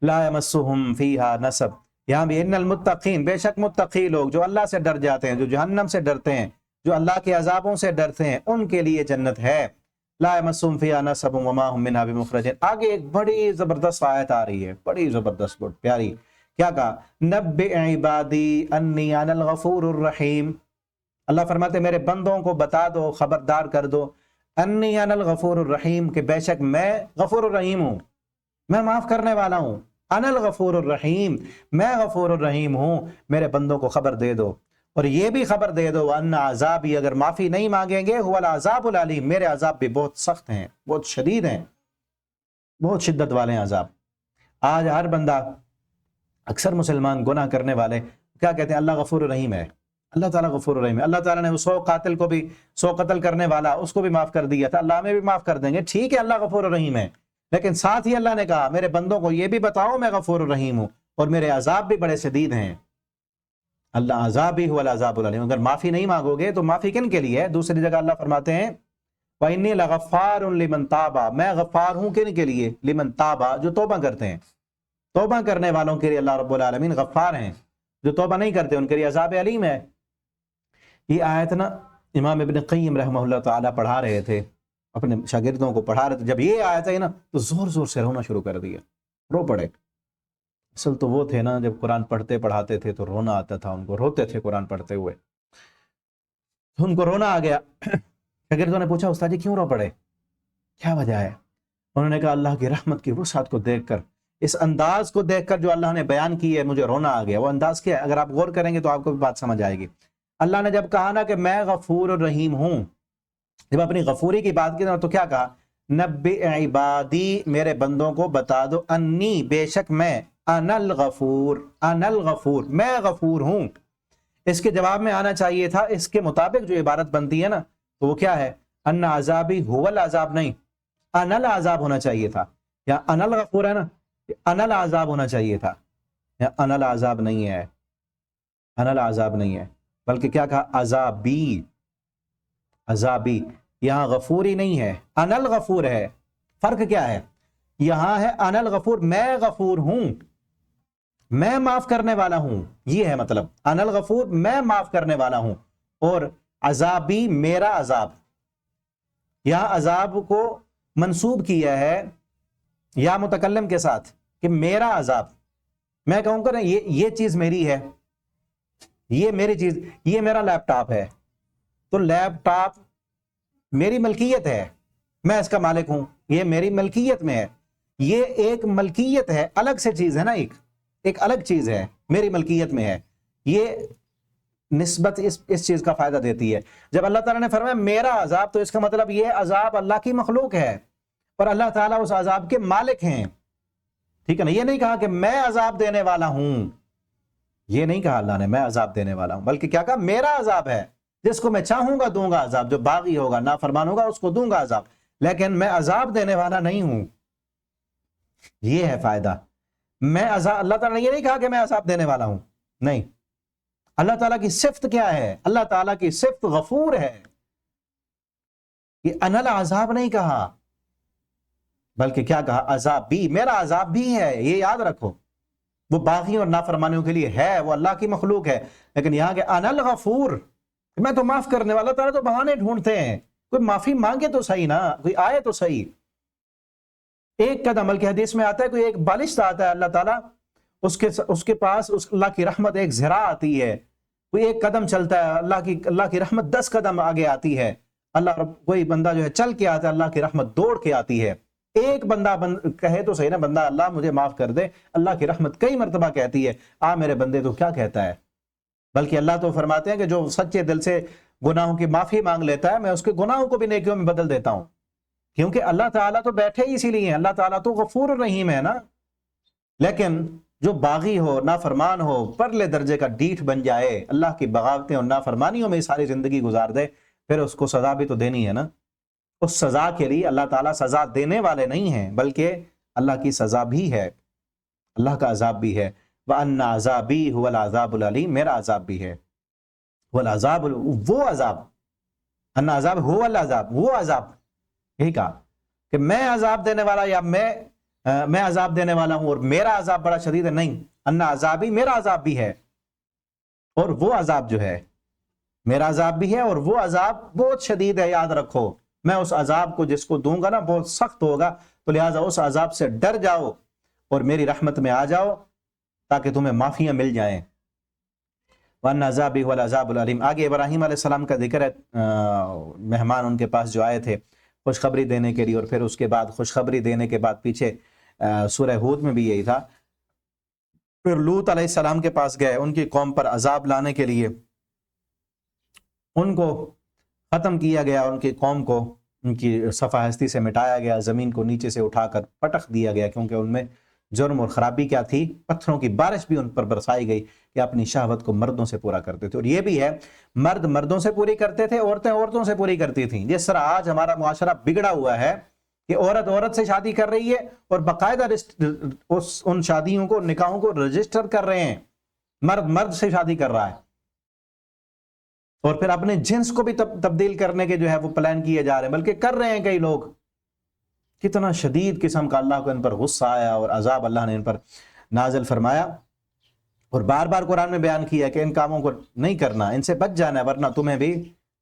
لا یمسہم فیہا نصب, یہاں بھی ان المتقین, بے شک متقی لوگ جو اللہ سے ڈر جاتے ہیں, جو جہنم سے ڈرتے ہیں, جو اللہ کے عذابوں سے ڈرتے ہیں, ان کے لیے جنت ہے. لا یمسہم فیہا نصب وما ہم منہا بمخرجین. آگے ایک بڑی زبردست آیت آ رہی ہے, بڑی زبردست, بڑی پیاری. کیا کہا؟ نبئ عبادی انی انا الغفور الرحیم. اللہ فرماتے میرے بندوں کو بتا دو, خبردار کر دو, انی انا الغفور الرحیم, کہ بے شک میں غفور الرحیم ہوں, میں معاف کرنے والا ہوں. انا الغفور الرحیم, میں غفور الرحیم ہوں, میرے بندوں کو خبر دے دو. اور یہ بھی خبر دے دو ان عذابی, اگر معافی نہیں مانگیں گے, هو العذاب العلیم, میرے عذاب بھی بہت سخت ہیں, بہت شدید ہیں, بہت شدت والے ہیں عذاب. آج ہر بندہ, اکثر مسلمان گناہ کرنے والے کیا کہتے ہیں؟ اللہ غفور الرحیم ہے, اللہ تعالیٰ غفور الرحیم ہے. اللہ تعالیٰ نے 100 قاتل کو بھی, 100 قتل کرنے والا اس کو بھی معاف کر دیا تھا, اللہ ہمیں بھی معاف کر دیں گے. ٹھیک ہے, اللہ غفور الرحیم ہے, لیکن ساتھ ہی اللہ نے کہا میرے بندوں کو یہ بھی بتاؤ میں غفور الرحیم ہوں اور میرے عذاب بھی بڑے شدید ہیں. اللہ عذاب ہی هو العذاب العلیم. اگر معافی نہیں مانگو گے تو معافی کن کے لیے ہے؟ دوسری جگہ اللہ فرماتے ہیں وَإِنِّي لَغَفَّارٌ لِمَن تَابَ, میں غفار ہوں کن کے لیے؟ لمن تابا, جو توبہ کرتے ہیں. توبہ کرنے والوں کے لیے اللہ رب العالمین غفار ہیں, جو توبہ نہیں کرتے ان کے لیے عذاب علیم ہے. یہ آیت نا امام ابن قیم رحمہ اللہ تعالیٰ پڑھا رہے تھے, اپنے شاگردوں کو پڑھا رہے تھے. جب یہ آیت ہے نا تو زور زور سے رونا شروع کر دیا, رو پڑے. اصل تو وہ تھے نا جب قرآن پڑھتے پڑھاتے تھے تو رونا آتا تھا ان کو, روتے تھے قرآن پڑھتے ہوئے, تو ان کو رونا آ گیا. شاگردوں نے پوچھا استاد جی کیوں رو پڑے, کیا وجہ ہے؟ انہوں نے کہا اللہ کی رحمت کی وسعت کو دیکھ کر, اس انداز کو دیکھ کر جو اللہ نے بیان کی ہے, مجھے رونا آ گیا. وہ انداز کیا ہے؟ اگر آپ غور کریں گے تو آپ کو بھی بات سمجھ آئے گی. اللہ نے جب کہا نا کہ میں غفور الرحیم ہوں, جب اپنی غفوری کی بات کی تو کیا کہا؟ نبئ عبادی, میرے بندوں کو بتا دو, انی, بے شک میں, انا الغفور, انا الغفور, میں غفور ہوں. اس کے جواب میں آنا چاہیے تھا, اس کے مطابق جو عبارت بنتی ہے نا تو وہ کیا ہے؟ ان عذابی هو العذاب, نہیں, انا العذاب ہونا چاہیے تھا. یا انا الغفور ہے نا, انا العذاب ہونا چاہیے تھا. یا انا العذاب نہیں ہے, انا العذاب نہیں ہے, بلکہ کیا کہا؟ عذابی, عذابی. یہاں غفوری نہیں ہے, انا الغفور ہے. فرق کیا ہے؟ یہاں ہے انا الغفور, میں غفور ہوں, میں معاف کرنے والا ہوں, یہ ہے مطلب. انا الغفور, میں معاف کرنے والا ہوں, اور عذابی, میرا عذاب. یہاں عذاب کو منسوب کیا ہے یا متکلم کے ساتھ کہ میرا عذاب. میں کہوں گا یہ چیز میری ہے, یہ میری چیز, یہ میرا لیپ ٹاپ ہے, تو لیپ ٹاپ میری ملکیت ہے, میں اس کا مالک ہوں, یہ میری ملکیت میں ہے. یہ ایک ملکیت ہے، الگ سے چیز ہے نا، ایک الگ چیز ہے، میری ملکیت میں ہے، یہ نسبت اس چیز کا فائدہ دیتی ہے۔ جب اللہ تعالیٰ نے فرمایا میرا عذاب، تو اس کا مطلب یہ عذاب اللہ کی مخلوق ہے اور اللہ تعالیٰ اس عذاب کے مالک ہیں، ٹھیک ہے نا۔ یہ نہیں کہا کہ میں عذاب دینے والا ہوں، یہ نہیں کہا اللہ نے میں عذاب دینے والا ہوں، بلکہ کیا کہا میرا عذاب ہے، جس کو میں چاہوں گا دوں گا عذاب، جو باغی ہوگا نافرمان ہوگا اس کو دوں گا عذاب، لیکن میں عذاب دینے والا نہیں ہوں۔ یہ ہے فائدہ۔ میں عذاب، اللہ تعالیٰ نے یہ نہیں کہا کہ میں عذاب دینے والا ہوں، نہیں۔ اللہ تعالیٰ کی صفت کیا ہے؟ اللہ تعالیٰ کی صفت غفور ہے۔ یہ انا العذاب نہیں کہا، بلکہ کیا کہا؟ عذاب بھی، میرا عذاب بھی ہے، یہ یاد رکھو۔ وہ باغی اور نافرمانیوں کے لیے ہے، وہ اللہ کی مخلوق ہے، لیکن یہاں کہ انا الغفور، میں تو معاف کرنے والا۔ تعالیٰ تو بہانے ڈھونڈتے ہیں، کوئی معافی مانگے تو صحیح نا، کوئی آئے تو صحیح۔ ایک قدم، بلکہ حدیث میں آتا ہے کوئی ایک بالشت آتا ہے اللہ تعالیٰ، اس کے پاس اللہ کی رحمت ایک ذرا آتی ہے، کوئی ایک قدم چلتا ہے اللہ کی رحمت 10 قدم آگے آتی ہے۔ کوئی بندہ جو ہے چل کے آتا ہے، اللہ کی رحمت دوڑ کے آتی ہے۔ ایک بندہ کہے تو صحیح نا، بندہ اللہ مجھے معاف کر دے، اللہ کی رحمت کئی مرتبہ کہتی ہے آ میرے بندے، تو کیا کہتا ہے؟ بلکہ اللہ تو فرماتے ہیں کہ جو سچے دل سے گناہوں کی معافی مانگ لیتا ہے، میں اس کے گناہوں کو بھی نیکیوں میں بدل دیتا ہوں، کیونکہ اللہ تعالیٰ تو بیٹھے ہی اسی لیے ہیں، اللہ تعالیٰ تو غفور الرحیم ہے نا۔ لیکن جو باغی ہو، نافرمان ہو، پرلے درجے کا ڈیٹھ بن جائے، اللہ کی بغاوتیں اور نافرمانیوں میں ساری زندگی گزار دے، پھر اس کو سزا بھی تو دینی ہے نا۔ اس سزا کے لیے اللہ تعالیٰ سزا دینے والے نہیں ہیں، بلکہ اللہ کی سزا بھی ہے، اللہ کا عذاب بھی ہے۔ وَأَنَّ عَذَابِي هُوَ الْعَذَابُ الْعَلِيمُ، میرا عذاب بھی ہے، وہ عذاب، ان عذاب هو العذاب، وہ عذاب، یہی کہا کہ میں عذاب دینے والا، یا میں عذاب دینے والا ہوں اور میرا عذاب بڑا شدید ہے، نہیں، ان عذابی، میرا عذاب بھی ہے، اور وہ عذاب جو ہے، میرا عذاب بھی ہے اور وہ عذاب بہت شدید ہے، یاد رکھو۔ میں اس عذاب کو جس کو دوں گا نا بہت سخت ہوگا، تو لہٰذا اس عذاب سے ڈر جاؤ اور میری رحمت میں آ جاؤ تاکہ تمہیں معافیاں مل جائیں۔ وَأَنَّ عَذَابِي هُوَ الْعَذَابُ الْعَلِيمُ۔ آگے ابراہیم علیہ السلام کا ذکر ہے، مہمان ان کے پاس جو آئے تھے خوشخبری دینے کے لیے، اور پھر اس کے بعد خوشخبری دینے کے بعد پیچھے سورہ ہود میں بھی یہی تھا، پھر لوط علیہ السلام کے پاس گئے ان کی قوم پر عذاب لانے کے لیے، ان کو ختم کیا گیا، ان کی قوم کو ان کی صفحہ ہستی سے مٹایا گیا، زمین کو نیچے سے اٹھا کر پٹخ دیا گیا، کیونکہ ان میں جرم اور خرابی کیا تھی، پتھروں کی بارش بھی ان پر برسائی گئی کہ اپنی شہوت کو مردوں سے پورا کرتے تھے۔ اور یہ بھی ہے، مرد مردوں سے پوری کرتے تھے، عورتیں عورتوں سے پوری کرتی تھیں۔ جس طرح آج ہمارا معاشرہ بگڑا ہوا ہے کہ عورت عورت سے شادی کر رہی ہے اور باقاعدہ ان شادیوں کو، نکاحوں کو رجسٹر کر رہے ہیں، مرد مرد سے شادی کر رہا ہے، اور پھر اپنے جنس کو بھی تبدیل کرنے کے جو ہے وہ پلان کیے جا رہے ہیں، بلکہ کر رہے ہیں کئی لوگ۔ کتنا شدید قسم کا اللہ کو ان پر غصہ آیا اور عذاب اللہ نے ان پر نازل فرمایا، اور بار بار قرآن میں بیان کیا کہ ان کاموں کو نہیں کرنا، ان سے بچ جانا ہے، ورنہ تمہیں بھی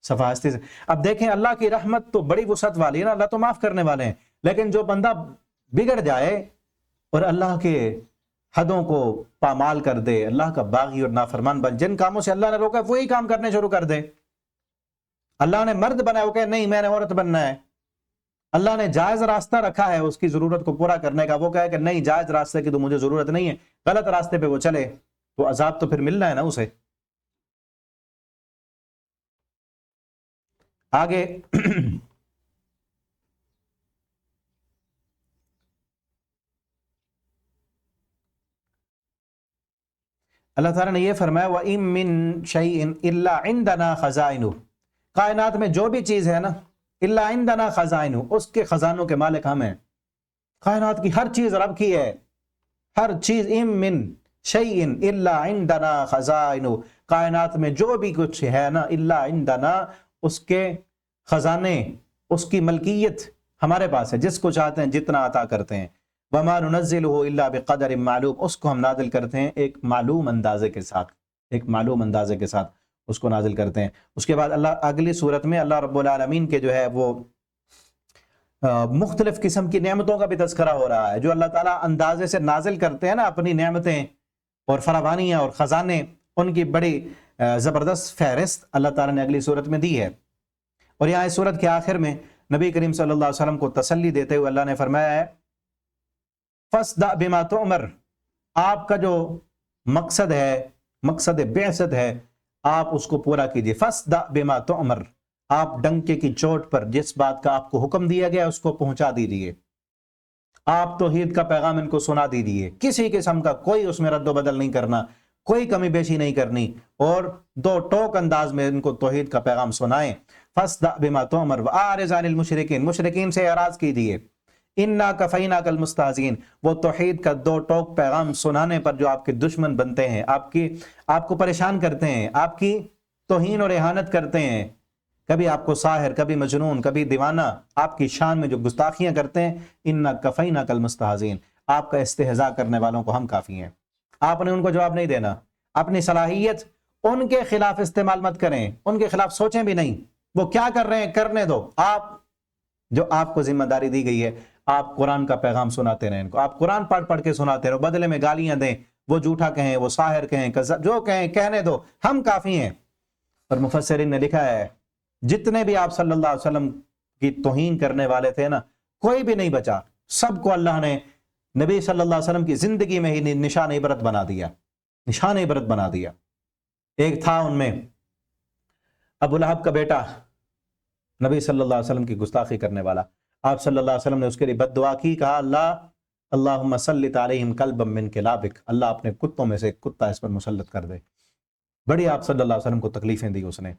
صفحہ ہستی سے۔ اب دیکھیں اللہ کی رحمت تو بڑی وسعت والی ہے نا، اللہ تو معاف کرنے والے ہیں، لیکن جو بندہ بگڑ جائے اور اللہ کے حدوں کو پامال کر دے، اللہ کا باغی اور نافرمان بن، جن کاموں سے اللہ نے روکا وہی کام کرنے شروع کر دے۔ اللہ نے مرد بنایا، وہ کہے نہیں میں نے عورت بننا ہے۔ اللہ نے جائز راستہ رکھا ہے اس کی ضرورت کو پورا کرنے کا، وہ کہے کہ نہیں جائز راستے کی تو مجھے ضرورت نہیں ہے، غلط راستے پہ وہ چلے، تو عذاب تو پھر ملنا ہے نا اسے۔ آگے اللہ تعالیٰ نے یہ فرمایا وَإِن مِّن شَيْءٍ إِلَّا عِندَنَا خَزَائِنُهُ، کائنات میں جو بھی چیز ہے نا، إِلَّا عِندَنَا خَزَائِنُهُ، اس کے خزانوں کے مالک ہم ہیں۔ کائنات کی ہر چیز رب کی ہے، ہر چیز۔ إِن مِّن شَيْءٍ إِلَّا عِندَنَا خَزَائِنُهُ، کائنات میں جو بھی کچھ ہے نا، إِلَّا عِندَنَا، اس کے خزانے، اس کی ملکیت ہمارے پاس ہے، جس کو چاہتے ہیں جتنا عطا کرتے ہیں۔ وَمَا نُنَزِّلُهُ إِلَّا بِقَدَرٍ مَعْلُومٍ، اس کو ہم نازل کرتے ہیں ایک معلوم اندازے کے ساتھ، ایک معلوم اندازے کے ساتھ اس کو نازل کرتے ہیں۔ اس کے بعد اللہ اگلی صورت میں اللہ رب العالمین کے جو ہے وہ مختلف قسم کی نعمتوں کا بھی تذکرہ ہو رہا ہے، جو اللہ تعالیٰ اندازے سے نازل کرتے ہیں نا اپنی نعمتیں اور فراوانیاں اور خزانے، ان کی بڑی زبردست فہرست اللہ تعالیٰ نے اگلی صورت میں دی ہے۔ اور یہاں اس صورت کے آخر میں نبی کریم صلی اللہ علیہ وسلم کو تسلی دیتے ہوئے اللہ نے فرمایا ہے فَاصْدَعْ بِمَا تُؤْمَرُ، آپ کا جو مقصد ہے، مقصد بعثت ہے، آپ اس کو پورا کیجئے. فَاصْدَعْ بِمَا تُؤْمَرُ، آپ ڈنکے کی چوٹ پر جس بات کا آپ کو حکم دیا گیا اس کو پہنچا دیجئے. آپ توحید کا پیغام ان کو سنا دیجئے، کسی قسم کا کوئی اس میں رد و بدل نہیں کرنا، کوئی کمی بیشی نہیں کرنی، اور دو ٹوک انداز میں ان کو توحید کا پیغام سنائیں. فَاصْدَعْ بِمَا تُؤْمَرُ وَأَعْرِضْ عَنِ الْمُشْرِكِينَ، مشرکین سے اعراض کیجئے. اِنَّا كَفَيْنَاكَ الْمُسْتَهْزِئِينَ، وہ توحید کا دو ٹوک پیغام سنانے پر جو آپ کے دشمن بنتے ہیں، آپ کو پریشان کرتے ہیں، آپ کی توہین اور اہانت کرتے ہیں، کبھی آپ کو ساحر، کبھی مجنون، کبھی دیوانہ، آپ کی شان میں جو گستاخیاں کرتے ہیں. اِنَّا كَفَيْنَاكَ الْمُسْتَهْزِئِينَ، آپ کا استہزاء کرنے والوں کو ہم کافی ہیں. آپ نے ان کو جواب نہیں دینا، اپنی صلاحیت ان کے خلاف استعمال مت کریں، ان کے خلاف سوچیں بھی نہیں. وہ کیا کر رہے ہیں کرنے دو. جو آپ کو ذمہ داری دی گئی ہے، آپ قرآن کا پیغام سناتے رہیں ان کو، آپ قرآن پڑھ پڑھ کے سناتے رہو، بدلے میں گالیاں دیں، وہ جھوٹا کہیں، وہ ساحر کہیں، جو کہیں کہنے دو، ہم کافی ہیں. اور مفسرین نے لکھا ہے جتنے بھی آپ صلی اللہ علیہ وسلم کی توہین کرنے والے تھے نا، کوئی بھی نہیں بچا، سب کو اللہ نے نبی صلی اللہ علیہ وسلم کی زندگی میں ہی نشان عبرت بنا دیا، نشان عبرت بنا دیا. ایک تھا ان میں ابو لہب کا بیٹا، نبی صلی اللہ علیہ وسلم کی گستاخی کرنے والا. آپ صلی اللہ علیہ وسلم نے اس کے لیے بد دعا کی، کہا اللہم سلط علیہم کلبا من کلابک، اللہ اپنے کتوں میں سے ایک کتا اس پر مسلط کر دے. بڑی آپ صلی اللہ علیہ وسلم کو تکلیفیں دی اس نے،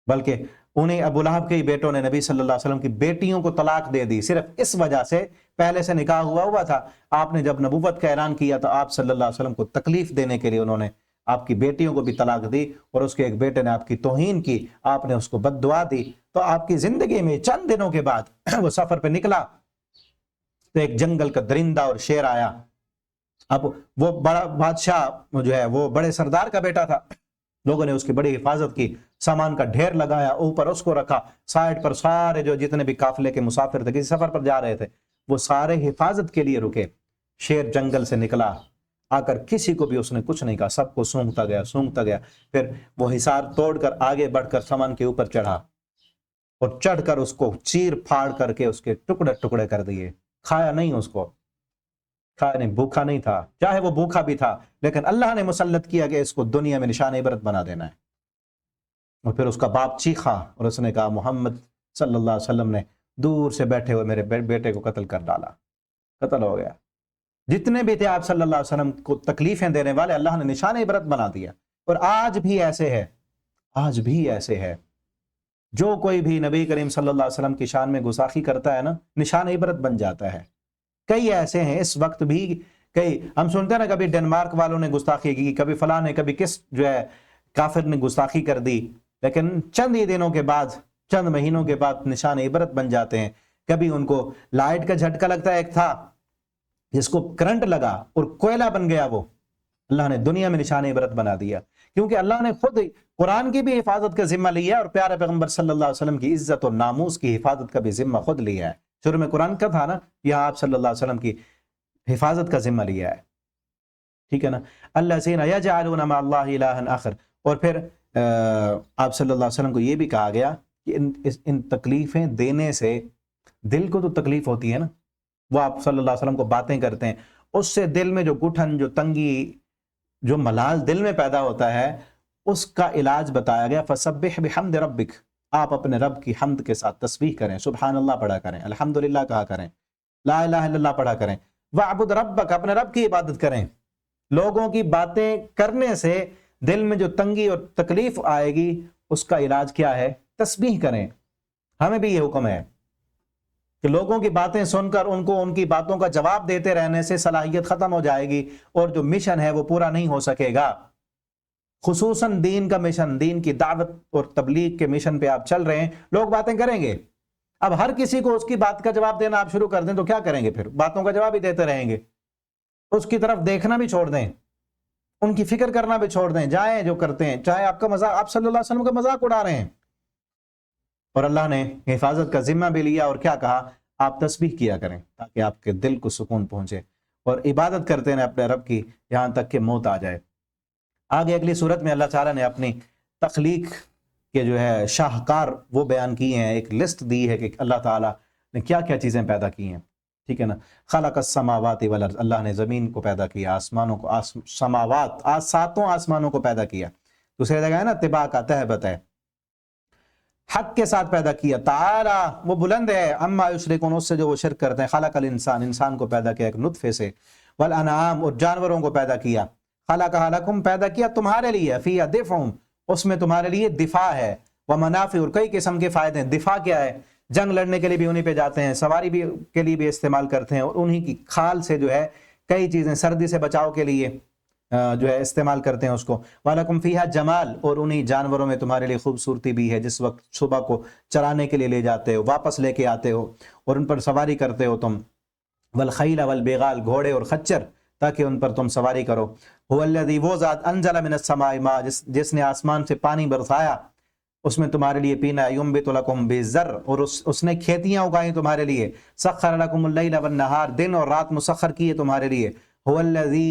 بلکہ انہیں ابو لہب کے ہی بیٹوں نے نبی صلی اللہ علیہ وسلم کی بیٹیوں کو طلاق دے دی، صرف اس وجہ سے. پہلے سے نکاح ہوا تھا، آپ نے جب نبوت کا اعلان کیا تو آپ صلی اللہ علیہ وسلم کو تکلیف دینے کے لیے انہوں نے آپ کی بیٹیوں کو بھی طلاق دی، اور اس کے ایک بیٹے نے آپ کی توہین کی، آپ نے اس کو بد دعا دی. تو آپ کی زندگی میں چند دنوں کے بعد وہ سفر پہ نکلا تو ایک جنگل کا درندہ اور شیر آیا. اب وہ بڑا بادشاہ جو ہے وہ بڑے سردار کا بیٹا تھا، لوگوں نے اس کی بڑی حفاظت کی، سامان کا ڈھیر لگایا، اوپر اس کو رکھا، سائڈ پر سارے جو جتنے بھی قافلے کے مسافر تھے کسی سفر پر جا رہے تھے وہ سارے حفاظت کے لیے رکے. شیر جنگل سے نکلا، آ کر کسی کو بھی اس نے کچھ نہیں کہا، سب کو سونگتا گیا. پھر وہ حصار توڑ کر آگے بڑھ کر سامان کے اوپر چڑھا، اور چڑھ کر اس کو چیر پھاڑ کر کے اس کے ٹکڑے ٹکڑے کر دیے. کھایا نہیں، اس کو کھایا نہیں، بھوکا نہیں تھا، چاہے وہ بھوکا بھی تھا، لیکن اللہ نے مسلط کیا کہ اس کو دنیا میں نشان عبرت بنا دینا ہے. اور پھر اس کا باپ چیخا اور اس نے کہا محمد صلی اللہ علیہ وسلم نے دور سے بیٹھے ہوئے میرے بیٹے کو قتل کر ڈالا، قتل ہو گیا. جتنے بھی تھے آپ صلی اللہ علیہ وسلم کو تکلیفیں دینے والے، اللہ نے نشان عبرت بنا دیا. اور آج بھی ایسے ہے، آج بھی ایسے ہے. جو کوئی بھی نبی کریم صلی اللہ علیہ وسلم کی شان میں گستاخی کرتا ہے نا، نشان عبرت بن جاتا ہے. کئی ایسے ہیں اس وقت بھی، کئی ہم سنتے ہیں نا، کبھی ڈنمارک والوں نے گستاخی کی، کبھی فلاں نے، کبھی کس جو ہے کافر نے گستاخی کر دی، لیکن چند ہی دنوں کے بعد، چند مہینوں کے بعد نشان عبرت بن جاتے ہیں. کبھی ان کو لائٹ کا جھٹکا لگتا ہے، ایک تھا جس کو کرنٹ لگا اور کوئلہ بن گیا، وہ اللہ نے دنیا میں نشان عبرت بنا دیا، کیونکہ اللہ نے خود قرآن کی بھی حفاظت کا ذمہ لیا اور پیارے پیغمبر صلی اللہ علیہ وسلم کی عزت اور ناموس کی حفاظت کا بھی ذمہ خود لیا ہے. شروع میں قرآن کا تھا نا، یہاں آپ صلی اللہ علیہ وسلم کی حفاظت کا ذمہ لیا ہے. ٹھیک ہے نا. الذین یجعلون مع اللہ الہا آخر. اور پھر آپ صلی اللہ علیہ وسلم کو یہ بھی کہا گیا کہ ان تکلیفیں دینے سے دل کو تو تکلیف ہوتی ہے نا، وہ آپ صلی اللہ علیہ وسلم کو باتیں کرتے ہیں، اس سے دل میں جو گٹھن، جو تنگی، جو ملال دل میں پیدا ہوتا ہے، اس کا علاج بتایا گیا. فسبح بحمد ربک، آپ اپنے رب کی حمد کے ساتھ تسبیح کریں، سبحان اللہ پڑھا کریں، الحمدللہ کہا کریں، لا الہ الا اللہ پڑھا کریں. وعبد ربک، اپنے رب کی عبادت کریں. لوگوں کی باتیں کرنے سے دل میں جو تنگی اور تکلیف آئے گی، اس کا علاج کیا ہے؟ تسبیح کریں. ہمیں بھی یہ حکم ہے کہ لوگوں کی باتیں سن کر ان کو ان کی باتوں کا جواب دیتے رہنے سے صلاحیت ختم ہو جائے گی، اور جو مشن ہے وہ پورا نہیں ہو سکے گا. خصوصاً دین کا مشن، دین کی دعوت اور تبلیغ کے مشن پہ آپ چل رہے ہیں، لوگ باتیں کریں گے. اب ہر کسی کو اس کی بات کا جواب دینا آپ شروع کر دیں تو کیا کریں گے؟ پھر باتوں کا جواب ہی دیتے رہیں گے. اس کی طرف دیکھنا بھی چھوڑ دیں، ان کی فکر کرنا بھی چھوڑ دیں، جائیں جو کرتے ہیں، چاہے آپ کا مذاق، آپ صلی اللہ علیہ وسلم کا مذاق اڑا رہے ہیں. اور اللہ نے حفاظت کا ذمہ بھی لیا، اور کیا کہا؟ آپ تسبیح کیا کریں تاکہ آپ کے دل کو سکون پہنچے، اور عبادت کرتے ہیں اپنے رب کی یہاں تک کہ موت آ جائے. آگے اگلی صورت میں اللہ تعالیٰ نے اپنی تخلیق کے جو ہے شاہکار وہ بیان کیے ہیں، ایک لسٹ دی ہے کہ اللہ تعالیٰ نے کیا کیا چیزیں پیدا کی ہیں. ٹھیک ہے نا. خلق السماوات والارض، اللہ نے زمین کو پیدا کیا، آسمانوں کو، سماوات ساتوں آسمانوں کو پیدا کیا. دوسری جگہ ہے نا طباع کا تہبت ہے، حق کے ساتھ پیدا کیا. تعالی وہ بلند ہے، اما یشرکون اس سے جو وہ شرک کرتے ہیں. خلق الانسان انسان کو پیدا کیا ایک نطفے سے. والانعام اور جانوروں کو پیدا کیا. خلقها لکم پیدا کیا تمہارے لیے. فیہا دفع اس میں تمہارے لیے دفاع ہے. ومنافع اور کئی قسم کے فائدے ہیں. دفاع کیا ہے؟ جنگ لڑنے کے لیے بھی انہیں پہ جاتے ہیں، سواری بھی کے لیے بھی استعمال کرتے ہیں، اور انہی کی کھال سے جو ہے کئی چیزیں سردی سے بچاؤ کے لیے جو ہے استعمال کرتے ہیں اس کو. وَلَكُمْ فِيهَا جمال اور انہی جانوروں میں تمہارے لیے خوبصورتی بھی ہے. جس وقت صبح کو چرانے کے لیے لے جاتے ہو، واپس لے کے آتے ہو اور ان پر سواری کرتے ہو تم. والخیل والبغال گھوڑے اور خچر تاکہ ان پر تم سواری کرو. هو الذی وہ ذات انزل من السماء ماء جس نے آسمان سے پانی برسایا اس میں تمہارے لیے پینا. ينبت لكم بالزر اور اس نے کھیتیاں اگائیں تمہارے لیے. سخر لكم الليل والنهار دن اور رات مسخر کیے تمہارے لیے. هو الذی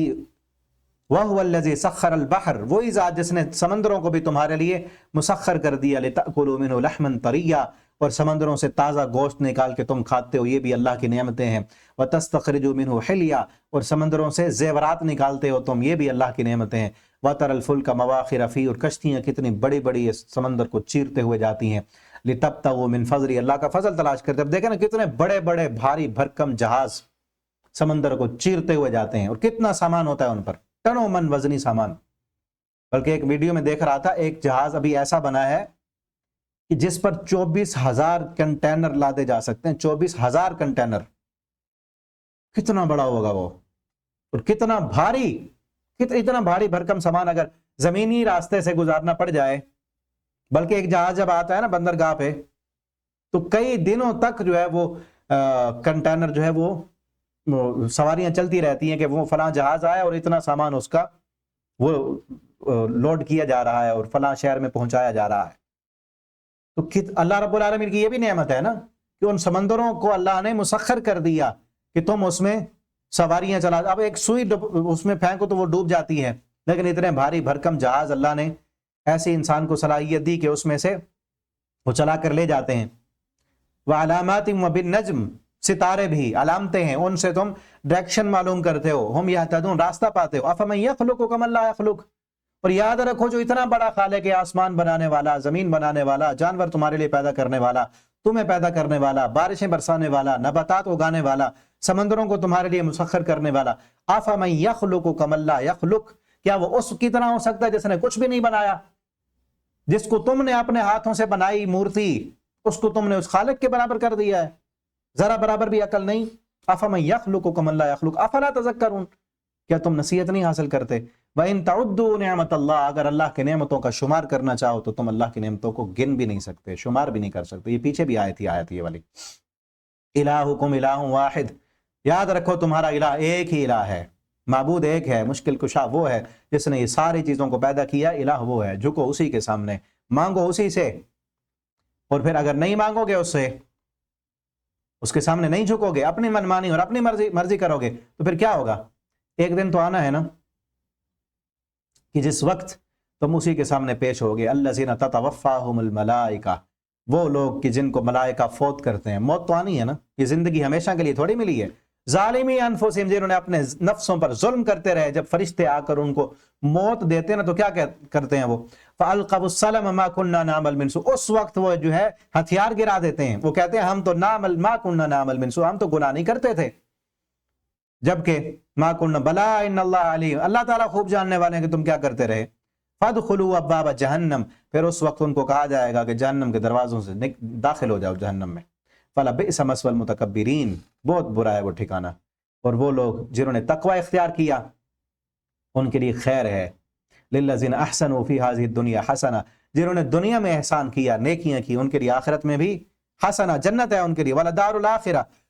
وَهُوَ الَّذِي سَخَّرَ الْبَحْرَ وہی ذات جس نے سمندروں کو بھی تمہارے لیے مسخر کر دیا. لِتَأْكُلُوا مِنْهُ لَحْمًا طَرِيًّا اور سمندروں سے تازہ گوشت نکال کے تم کھاتے ہو، یہ بھی اللہ کی نعمتیں ہیں. وَتَسْتَخْرِجُوا مِنْهُ حِلْيًا اور سمندروں سے زیورات نکالتے ہو تم، یہ بھی اللہ کی نعمتیں ہیں. وَتَرَى الْفُلْكَ مَوَاخِرَ فِيهِ اور کشتیاں کتنی بڑی بڑی اس سمندر کو چیرتے ہوئے جاتی ہیں. لِتَبْتَغُوا مِنْ فَضْلِهِ اللہ کا فضل تلاش کرتے. اب دیکھیں نا کتنے بڑے بڑے بھاری بھرکم جہاز سمندر کو چیرتے ہوئے جاتے ہیں، اور کتنا سامان ہوتا ہے ان پر، ٹنوں من وزنی سامان. بلکہ ایک ویڈیو میں دیکھ رہا تھا، ایک جہاز ابھی ایسا بنا ہے کہ جس پر 24,000 کنٹینر لادے جا سکتے ہیں. 24,000 کنٹینر، کتنا بڑا ہوگا وہ، اور کتنا بھاری، اتنا بھاری بھرکم سامان اگر زمینی راستے سے گزارنا پڑ جائے. بلکہ ایک جہاز جب آتا ہے نا بندرگاہ پہ تو کئی دنوں تک جو ہے وہ کنٹینر جو ہے وہ سواریاں چلتی رہتی ہیں کہ وہ فلاں جہاز آیا اور اتنا سامان اس کا وہ لوڈ کیا جا رہا ہے اور فلاں شہر میں پہنچایا جا رہا ہے. تو اللہ رب العالمین کی یہ بھی نعمت ہے نا کہ ان سمندروں کو اللہ نے مسخر کر دیا کہ تم اس میں سواریاں چلا. اب ایک سوئی اس میں پھینکو تو وہ ڈوب جاتی ہے، لیکن اتنے بھاری بھرکم جہاز اللہ نے ایسے انسان کو صلاحیت دی کہ اس میں سے وہ چلا کر لے جاتے ہیں. وَعَلَامَاتٍ وَبِالنَّجْمِ ستارے بھی علامتیں ہیں، ان سے تم ڈائریکشن معلوم کرتے ہو. ہم یہتدون راستہ پاتے ہو. افمن یخلق کمن لا یخلق اور یاد رکھو جو اتنا بڑا خالق ہے، آسمان بنانے والا، زمین بنانے والا، جانور تمہارے لیے پیدا کرنے والا، تمہیں پیدا کرنے والا، بارشیں برسانے والا، نباتات اگانے والا، سمندروں کو تمہارے لیے مسخر کرنے والا. افمن یخلق کمن لا یخلق کیا وہ اس کی طرح ہو سکتا ہے جس نے کچھ بھی نہیں بنایا؟ جس کو تم نے اپنے ہاتھوں سے بنائی مورتی، اس کو تم نے اس خالق کے برابر کر دیا ہے؟ ذرا برابر بھی عقل نہیں. افمن یخلق کمن لا یخلق افلا تذکرون کیا تم نصیحت نہیں حاصل کرتے؟ وَإِن تَعُدُّوا نِعْمَتَ اللَّهِ اگر اللہ کے نعمتوں کا شمار کرنا چاہو تو تم اللہ کی نعمتوں کو گن بھی نہیں سکتے، شمار بھی نہیں کر سکتے. یہ پیچھے بھی آیت یہ والی. الہکم الہ واحد یاد رکھو تمہارا الہ ایک ہی الہ ہے، معبود ایک ہے، مشکل کشا وہ ہے جس نے یہ ساری چیزوں کو پیدا کیا. الہ وہ ہے، جھکو اسی کے سامنے، مانگو اسی سے، اور پھر اگر نہیں مانگو گے اس سے، اس کے سامنے نہیں جھکو گے، اپنی منمانی اور اپنی مرضی کرو گے، تو پھر کیا ہوگا؟ ایک دن تو آنا ہے نا کہ جس وقت تم اسی کے سامنے پیش ہوگے. الذین تتوفاہم الملائکہ وہ لوگ کہ جن کو ملائکہ فوت کرتے ہیں. موت تو آنی ہے نا، یہ زندگی ہمیشہ کے لیے تھوڑی ملی ہے. ظالمی انفسہم جنہوں نے اپنے نفسوں پر ظلم کرتے رہے، جب فرشتے آ کر ان کو موت دیتے ہیں نا تو کیا کرتے ہیں وہ؟ فَأَلْقَوُا السَّلَمَ مَا كُنَّا نَعْمَلُ مِنْ سُوءٍ اس وقت وہ جو ہے ہتھیار گرا دیتے ہیں، وہ کہتے ہیں ہم تو نعمل ما كُنَّا نَعْمَلُ مِنْ سُوءٍ ہم تو گناہ نہیں کرتے تھے. جبکہ ما كُنَّا بلا ان اللہ علیم اللہ تعالیٰ خوب جاننے والے ہیں کہ تم کیا کرتے رہے. فَادْخُلُوا أَبْوَابَ جہنم پھر اس وقت ان کو کہا جائے گا کہ جہنم کے دروازوں سے داخل ہو جاؤ جہنم میں. فَلَبِئْسَ مَثْوَى الْمُتَكَبِّرِينَ بہت برا ہے وہ ٹھکانہ. اور وہ لوگ جنہوں نے تقوی اختیار کیا ان کے لیے خیر ہے. لِلَّذِينَ أَحْسَنُوا فِي هَذِهِ الدُّنْيَا حَسَنَةٌ جنہوں نے دنیا میں احسان کیا، نیکیاں کی، ان کے لیے آخرت میں بھی حسنہ جنت ہے ان کے لیے. وَلَدَارُ الْآخِرَةِ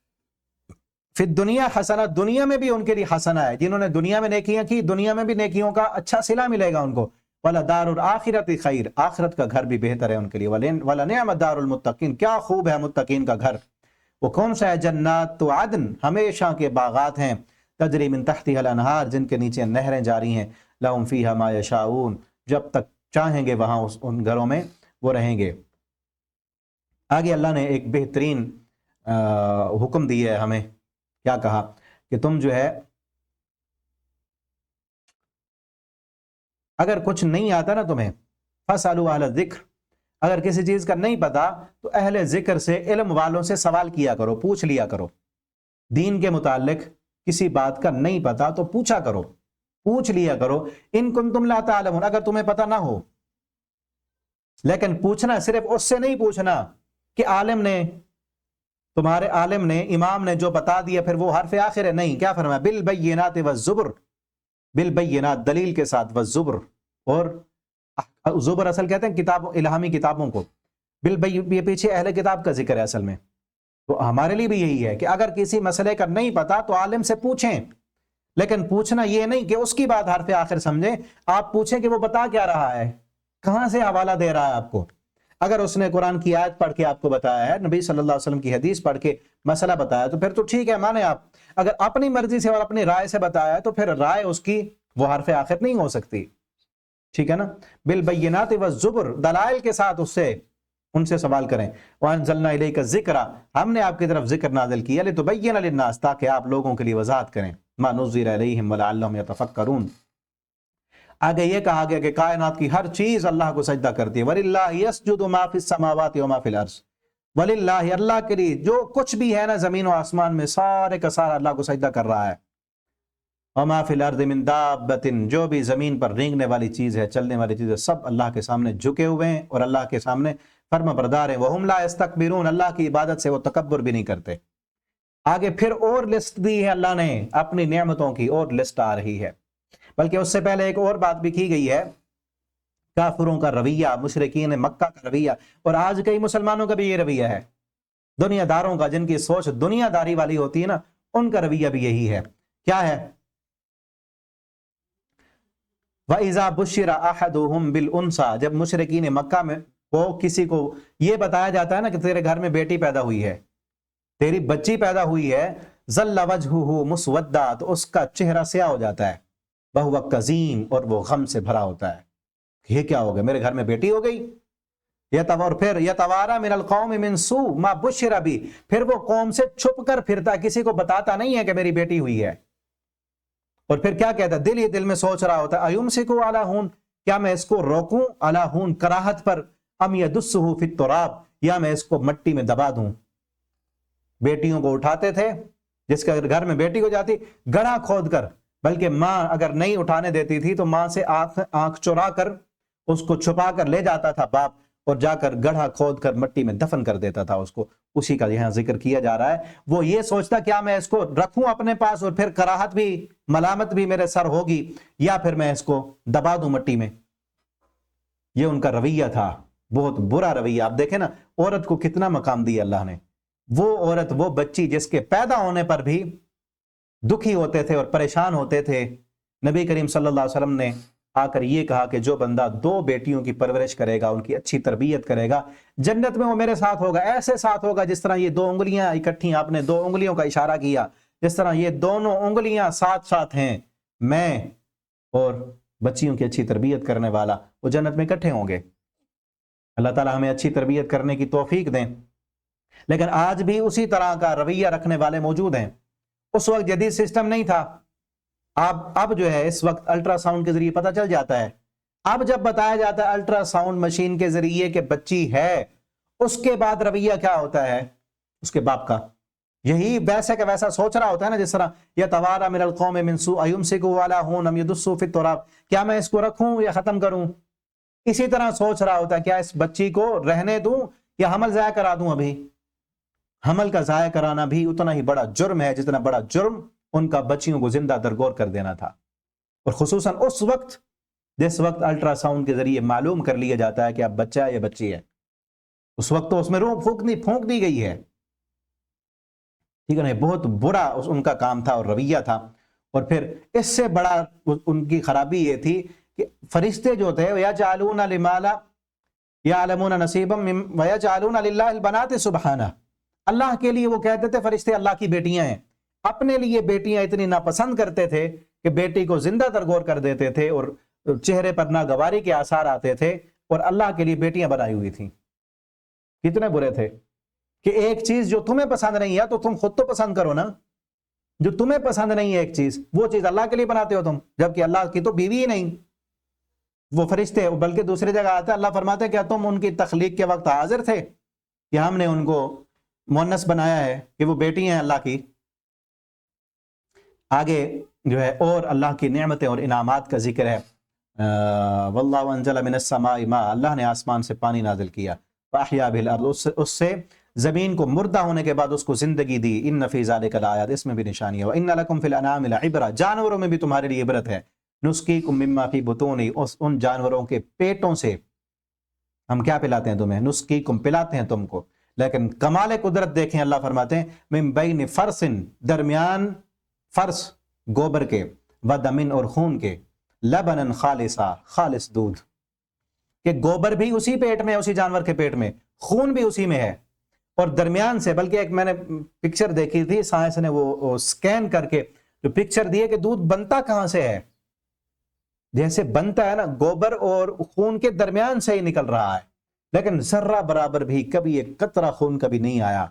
فی الدنیا حسنہ دنیا میں بھی ان کے لیے حسنہ ہے. جنہوں نے دنیا میں نیکیاں کی، دنیا میں بھی نیکیوں کا اچھا صلہ ملے گا ان کو. وَلَدَارُ الْآخِرَةِ خَيْرٌ آخرت کا گھر بھی بہتر ہے ان کے لیے. وَلَنِعْمَ دَارُ الْمُتَّقِينَ کیا خوب ہے متقین کا گھر. وہ کون سا ہے؟ جنات عدن ہمیشہ کے باغات ہیں، تجری من تحتها الانہار جن کے نیچے نہریں جاری ہیں. لہم فیہا ما یشاؤون جب تک چاہیں گے وہاں ان گھروں میں وہ رہیں گے. آگے اللہ نے ایک بہترین حکم دی ہے ہمیں کیا کہا کہ تم جو ہے اگر کچھ نہیں آتا نا تمہیں، فَاسْأَلُوا أَهْلَ الذِّكْرِ، اگر کسی چیز کا نہیں پتا تو اہل ذکر سے، علم والوں سے سوال کیا کرو، پوچھ لیا کرو. دین کے متعلق کسی بات کا نہیں پتا تو پوچھا کرو، پوچھ لیا کرو. ان کنتم لا تعلمون، اگر تمہیں پتا نہ ہو. لیکن پوچھنا صرف اس سے نہیں پوچھنا کہ عالم نے، تمہارے عالم نے، امام نے جو بتا دیا پھر وہ حرف آخر ہے. نہیں، کیا فرمایا؟ بالبینات والزبر، بالبینات دلیل کے ساتھ، والزبر، اور زبر اصل کہتے ہیں کتاب، الہامی کتابوں کو. یہ پیچھے اہل کتاب کا ذکر ہے اصل میں. تو ہمارے لیے بھی یہی ہے کہ اگر کسی مسئلے کا نہیں پتا تو عالم سے پوچھیں، لیکن پوچھنا یہ نہیں کہ اس کی بات حرف آخر سمجھیں. آپ پوچھیں کہ وہ بتا کیا رہا ہے، کہاں سے حوالہ دے رہا ہے آپ کو. اگر اس نے قرآن کی آیت پڑھ کے آپ کو بتایا ہے، نبی صلی اللہ علیہ وسلم کی حدیث پڑھ کے مسئلہ بتایا تو پھر تو ٹھیک ہے، مانے آپ. اگر اپنی مرضی سے اور اپنی رائے سے بتایا ہے تو پھر رائے اس کی وہ حرف آخر نہیں ہو سکتی. ٹھیک ہے نا؟ بالبینات والزبر، دلائل کے ساتھ ان سے سوال کریں. وانزلنا الیک الذکر، ہم نے آپ کی طرف ذکر نازل کیا، لتبین للناس، تاکہ آپ لوگوں کے لیے وضاحت کریں، ما نزل الیہم ولعلہم یتفکرون. آگے یہ کہا گیا کہ کائنات کی ہر چیز اللہ کو سجدہ کرتی ہے. وَلِلَّهِ يَسْجُدُ مَا فِي السَّمَاوَاتِ وَمَا فِي الْأَرْضِ، وَلِلَّهِ، اللہ کے لیے جو کچھ بھی ہے نا زمین و آسمان میں، سارے کا سارا اللہ کو سجدہ کر رہا ہے. وَمَا فِي الْأَرْضِ مِن دَابَّةٍ، جو بھی زمین پر رینگنے والی چیز ہے، چلنے والی چیز ہے، سب اللہ کے سامنے جھکے ہوئے ہیں اور اللہ کے سامنے فرما بردار ہیں. وَهُمْ لَا يَسْتَكْبِرُونَ، اللہ کی عبادت سے وہ تکبر بھی نہیں کرتے. آگے پھر اور لسٹ دی ہے اللہ نے اپنی نعمتوں کی، اور لسٹ آ رہی ہے. بلکہ اس سے پہلے ایک اور بات بھی کی گئی ہے، کافروں کا رویہ، مشرکین مکہ کا رویہ، اور آج کئی مسلمانوں کا بھی یہ رویہ ہے. دنیا داروں کا، جن کی سوچ دنیا داری والی ہوتی ہے نا، ان کا رویہ بھی یہی ہے. کیا ہے؟ وَإِذَا بُشِّرَ أَحَدُهُمْ بِالْأُنْثَىٰ، جب مشرکین مکہ میں کو کسی کو یہ بتایا جاتا ہے نا کہ تیرے گھر میں بیٹی پیدا ہوئی ہے، تیری بچی پیدا ہوئی ہے، ظَلَّ وَجْهُهُ مُسْوَدًّا، تو اس کا چہرہ سیاہ ہو جاتا ہے، وَهُوَ كَظِيمٌ، اور وہ غم سے بھرا ہوتا ہے. یہ کیا ہو گیا، میرے گھر میں بیٹی ہو گئی. اور پھر یتوارا من القوم من سوء ما بشر بھی، پھر وہ قوم سے چھپ کر پھرتا، کسی کو بتاتا نہیں ہے کہ میری بیٹی ہوئی ہے. اور پھر کیا کہتا ہے، دل ہی دل میں سوچ رہا ہوتا ہے، ایمسکو علی ہون، کیا میں اس کو روکوں، علی ہون کراہت پر، ام یدسہ فی التراب، یا میں اس کو مٹی میں دبا دوں. بیٹیوں کو اٹھاتے تھے، جس کا گھر میں بیٹی ہو جاتی گڑھا کھود کر، بلکہ ماں اگر نہیں اٹھانے دیتی تھی تو ماں سے آنکھ چرا کر اس کو چھپا کر لے جاتا تھا باپ، اور جا کر گڑھا کھود کر مٹی میں دفن کر دیتا تھا اس کو. اسی کا یہاں ذکر کیا جا رہا ہے. وہ یہ سوچتا کیا میں اس کو رکھوں اپنے پاس اور پھر کراہت بھی، ملامت بھی میرے سر ہوگی، یا پھر میں اس کو دبا دوں مٹی میں. یہ ان کا رویہ تھا، بہت برا رویہ. آپ دیکھیں نا عورت کو کتنا مقام دیا اللہ نے. وہ عورت، وہ بچی جس کے پیدا ہونے پر بھی دکھی ہوتے تھے اور پریشان ہوتے تھے، نبی کریم صلی اللہ علیہ وسلم نے آ کر یہ کہا کہ جو بندہ 2 بیٹیوں کی پرورش کرے گا، ان کی اچھی تربیت کرے گا، جنت میں وہ میرے ساتھ ہوگا. ایسے ساتھ ہوگا جس طرح یہ 2 انگلیاں اکٹھی، آپ نے 2 انگلیوں کا اشارہ کیا، جس طرح یہ دونوں انگلیاں ساتھ ساتھ ہیں، میں اور بچیوں کی اچھی تربیت کرنے والا، وہ جنت میں اکٹھے ہوں گے. اللہ تعالی ہمیں اچھی تربیت کرنے کی توفیق دیں. لیکن آج بھی اسی طرح کا رویہ رکھنے والے موجود ہیں. اس وقت جدید سسٹم نہیں تھا. اب جو ہے اس وقت الٹرا ساؤنڈ کے ذریعے پتہ چل جاتا ہے. اب جب بتایا جاتا ہے الٹرا ساؤنڈ مشین کے ذریعے کہ بچی ہے، اس کے بعد رویہ کیا ہوتا ہے اس کے باپ کا؟ یہی ویسے کا ویسا سوچ رہا ہوتا ہے نا، جس طرح یتوارا من القوم من سوء ایمسکو علی ہون ام یدسہ فی التراب، کیا میں اس کو رکھوں یا ختم کروں؟ اسی طرح سوچ رہا ہوتا ہے کیا اس بچی کو رہنے دوں یا حمل ضائع کرا دوں. ابھی حمل کا ضائع کرانا بھی اتنا ہی بڑا جرم ہے جتنا بڑا جرم ان کا بچیوں کو زندہ درگور کر دینا تھا. اور خصوصاً اس وقت جس وقت الٹرا ساؤنڈ کے ذریعے معلوم کر لیا جاتا ہے کہ اب بچہ ہے یا بچی ہے، اس وقت تو اس میں روح پھونک دی گئی ہے. ٹھیک ہے نا؟ بہت برا ان کا کام تھا اور رویہ تھا. اور پھر اس سے بڑا ان کی خرابی یہ تھی کہ فرشتے جو تھے یجعلون لما لا یعلمون نصیبا ویجعلون للہ البنات سبحانہ، اللہ کے لیے وہ کہتے تھے فرشتے اللہ کی بیٹیاں ہیں. اپنے لیے بیٹیاں اتنی ناپسند کرتے تھے کہ بیٹی کو زندہ درگور کر دیتے تھے اور چہرے پر ناگواری کے آثار آتے تھے، اور اللہ کے لیے بیٹیاں بنائی ہوئی تھیں. کتنے برے تھے کہ ایک چیز جو تمہیں پسند نہیں ہے تو تم خود تو پسند کرو نا. جو تمہیں پسند نہیں ہے ایک چیز، وہ چیز اللہ کے لیے بناتے ہو تم، جبکہ اللہ کی تو بیوی ہی نہیں، وہ فرشتے. بلکہ دوسری جگہ آتا ہے اللہ فرماتے ہیں کیا تم ان کی تخلیق کے وقت حاضر تھے کہ ہم نے ان کو مؤنث بنایا ہے کہ وہ بیٹی ہیں اللہ کی. آگے جو ہے اور اللہ کی نعمتیں اور انعامات کا ذکر ہے. واللہ انزل من السماء ماء، اللہ نے آسمان سے پانی نازل کیا. فاحیا به الارض، اس سے زمین کو مردہ ہونے کے بعد اس کو زندگی دی. ان فی ذلک لآیات، اس میں بھی نشانی ہے. وان لکم فی الانعام لعبرہ، جانوروں میں بھی تمہارے لیے عبرت ہے. نسقیکم مما فی بطون، ان جانوروں کے پیٹوں سے ہم کیا پلاتے ہیں تمہیں، نسقیکم پلاتے ہیں تم کو. لیکن کمال قدرت دیکھیں، اللہ فرماتے ہیں من بین فرس، درمیان فرس گوبر کے، ودمن اور خون کے، لبنن خالصا، خالص دودھ، کہ گوبر بھی اسی پیٹ میں، اسی جانور کے پیٹ میں، خون بھی اسی میں ہے. اور درمیان سے، بلکہ ایک میں نے پکچر دیکھی تھی سائنس نے وہ سکین کر کے جو پکچر دی ہے کہ دودھ بنتا کہاں سے ہے، جیسے بنتا ہے نا گوبر اور خون کے درمیان سے ہی نکل رہا ہے، لیکن ذرہ برابر بھی کبھی ایک قطرہ خون کبھی نہیں آیا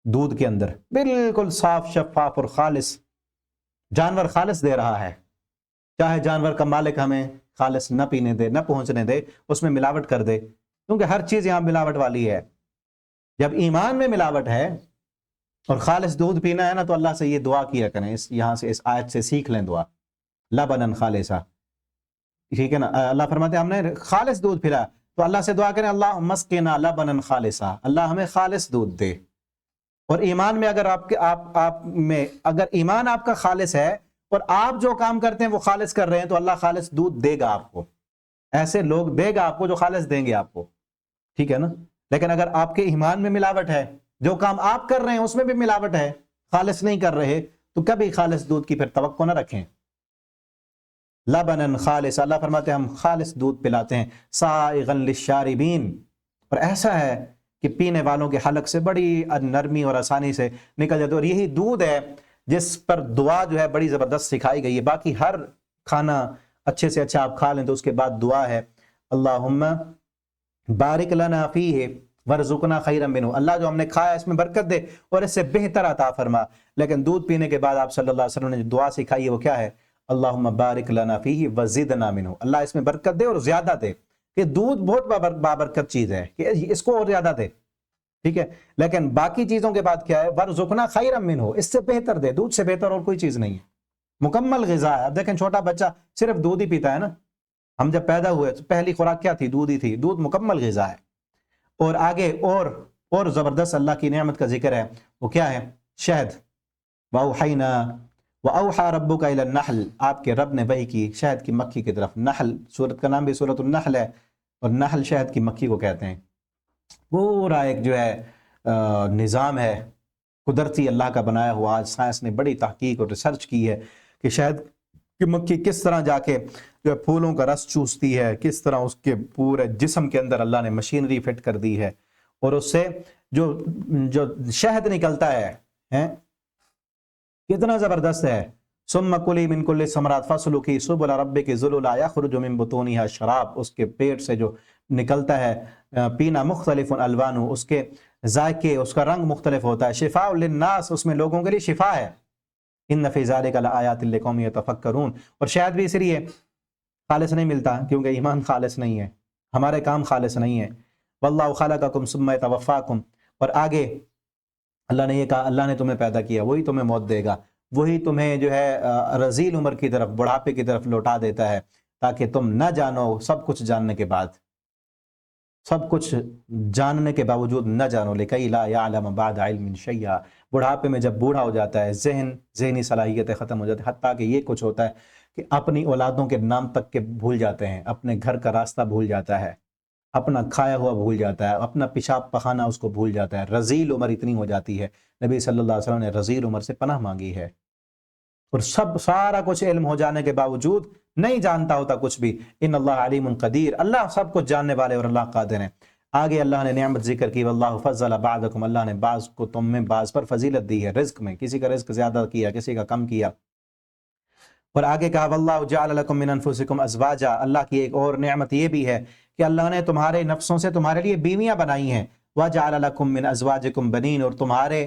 دودھ کے اندر. بالکل صاف شفاف اور خالص، جانور خالص دے رہا ہے. چاہے جانور کا مالک ہمیں خالص نہ پینے دے، نہ پہنچنے دے، اس میں ملاوٹ کر دے، کیونکہ ہر چیز یہاں ملاوٹ والی ہے. جب ایمان میں ملاوٹ ہے اور خالص دودھ پینا ہے نا، تو اللہ سے یہ دعا کیا کریں، یہاں سے اس آیت سے سیکھ لیں دعا، لبنن خالصا. ٹھیک ہے نا، اللہ فرماتے ہیں ہم نے خالص دودھ پلا، تو اللہ سے دعا کریں اللہ مسقنا لبنن خالصا، اللہ ہمیں خالص دودھ دے. اور ایمان میں اگر اگر ایمان آپ کا خالص ہے اور آپ جو کام کرتے ہیں وہ خالص کر رہے ہیں، تو اللہ خالص دودھ دے گا آپ کو. ایسے لوگ دے گا آپ کو جو خالص دیں گے آپ کو، ٹھیک ہے نا. لیکن اگر آپ کے ایمان میں ملاوٹ ہے، جو کام آپ کر رہے ہیں اس میں بھی ملاوٹ ہے، خالص نہیں کر رہے، تو کبھی خالص دودھ کی پھر توقع نہ رکھیں. لبنن خالص، اللہ فرماتے ہیں ہم خالص دودھ پلاتے ہیں. سائغا للشاربین، اور ایسا ہے کہ پینے والوں کے حلق سے بڑی نرمی اور آسانی سے نکل جاتے. اور یہی دودھ ہے جس پر دعا جو ہے بڑی زبردست سکھائی گئی ہے. باقی ہر کھانا اچھے سے اچھا آپ کھا لیں تو اس کے بعد دعا ہے اللہم بارک لنا فیہ ورزقنا خیرا منہ، اللہ جو ہم نے کھایا اس میں برکت دے اور اس سے بہتر عطا فرما. لیکن دودھ پینے کے بعد آپ صلی اللہ علیہ وسلم نے جو دعا سکھائی ہے وہ کیا ہے، اللہم بارک لنا فیہ وزدنا منہ، اللہ اس میں برکت دے اور زیادہ دے. کہ دودھ بہت بابرکت چیز ہے کہ اس کو اور زیادہ دے، ٹھیک ہے. لیکن باقی چیزوں کے بعد کیا ہے، ورزقنا خیرا منہ، اس سے بہتر دے، دودھ سے بہتر اور کوئی چیز نہیں ہے، مکمل غذا ہے. اب دیکھیں چھوٹا بچہ صرف دودھ ہی پیتا ہے نا، ہم جب پیدا ہوئے تو پہلی خوراک کیا تھی، دودھ ہی تھی. دودھ مکمل غذا ہے. اور آگے اور زبردست اللہ کی نعمت کا ذکر ہے، وہ کیا ہے، شہد. وَأَوْحَيْنَا وَأَوْحَى رَبُّكَ إِلَى النَّحْلِ، آپ کے رب نے وحی کی شہد کی مکھی کی طرف. نحل سورت کا نام بھی سورت النحل ہے، اور نحل شہد کی مکھی کو کہتے ہیں. پورا ایک جو ہے نظام ہے قدرتی اللہ کا بنایا ہوا. آج سائنس نے بڑی تحقیق اور ریسرچ کی ہے کہ شہد کی مکھی کس طرح جا کے جو ہے پھولوں کا رس چوستی ہے، کس طرح اس کے پورے جسم کے اندر اللہ نے مشینری فٹ کر دی ہے، اور اس سے جو شہد نکلتا ہے کتنا زبردست ہے. ثم کلی من کل ثمرات فاسلکی سبل ربک ذللا یخرج من بطونها شراب، اس کے پیٹ سے جو نکلتا ہے پینا مختلف الوان، اس کے ذائقے، اس کا رنگ مختلف ہوتا ہے. شفاء للناس، اس میں لوگوں کے لیے شفا ہے. ان فی ذلک لآیات لقوم یتفکرون. اور شاید بھی اس لیے خالص نہیں ملتا کیونکہ ایمان خالص نہیں ہے، ہمارے کام خالص نہیں ہے. واللہ خلقکم ثم یتوفاکم، اور آگے اللہ نے یہ کہا اللہ نے تمہیں پیدا کیا، وہی تمہیں موت دے گا، وہی تمہیں جو ہے رذیل عمر کی طرف، بڑھاپے کی طرف لوٹا دیتا ہے، تاکہ تم نہ جانو سب کچھ جاننے کے بعد، سب کچھ جاننے کے باوجود نہ جانو. لکی لا یعلم بعد علم شیئا، بڑھاپے میں جب بوڑھا ہو جاتا ہے ذہنی صلاحیتیں ختم ہو جاتی ہیں، حتیٰ کہ یہ کچھ ہوتا ہے کہ اپنی اولادوں کے نام تک کے بھول جاتے ہیں، اپنے گھر کا راستہ بھول جاتا ہے، اپنا کھایا ہوا بھول جاتا ہے، اپنا پیشاب پخانا اس کو بھول جاتا ہے. رذیل عمر اتنی ہو جاتی ہے. نبی صلی اللہ علیہ وسلم نے رذیل عمر سے پناہ مانگی ہے. اور سارا کچھ علم ہو جانے کے باوجود نہیں جانتا ہوتا کچھ بھی. ان اللہ علیم قدیر، اللہ سب کچھ جاننے والے اور اللہ قادر ہیں. آگے اللہ نے نعمت ذکر کی، واللہ فضل بعضکم، اللہ نے بعض کو تم میں بعض پر فضیلت دی ہے رزق میں، کسی کا رزق زیادہ کیا، کسی کا کم کیا. اور آگے کہا واللہ جعل لکم من انفسکم ازواجا، اللہ کی ایک اور نعمت یہ بھی ہے کہ اللہ نے تمہارے نفسوں سے تمہارے لیے بیویاں بنائی ہیں. وجعل لکم من ازواجکم بنین، اور تمہارے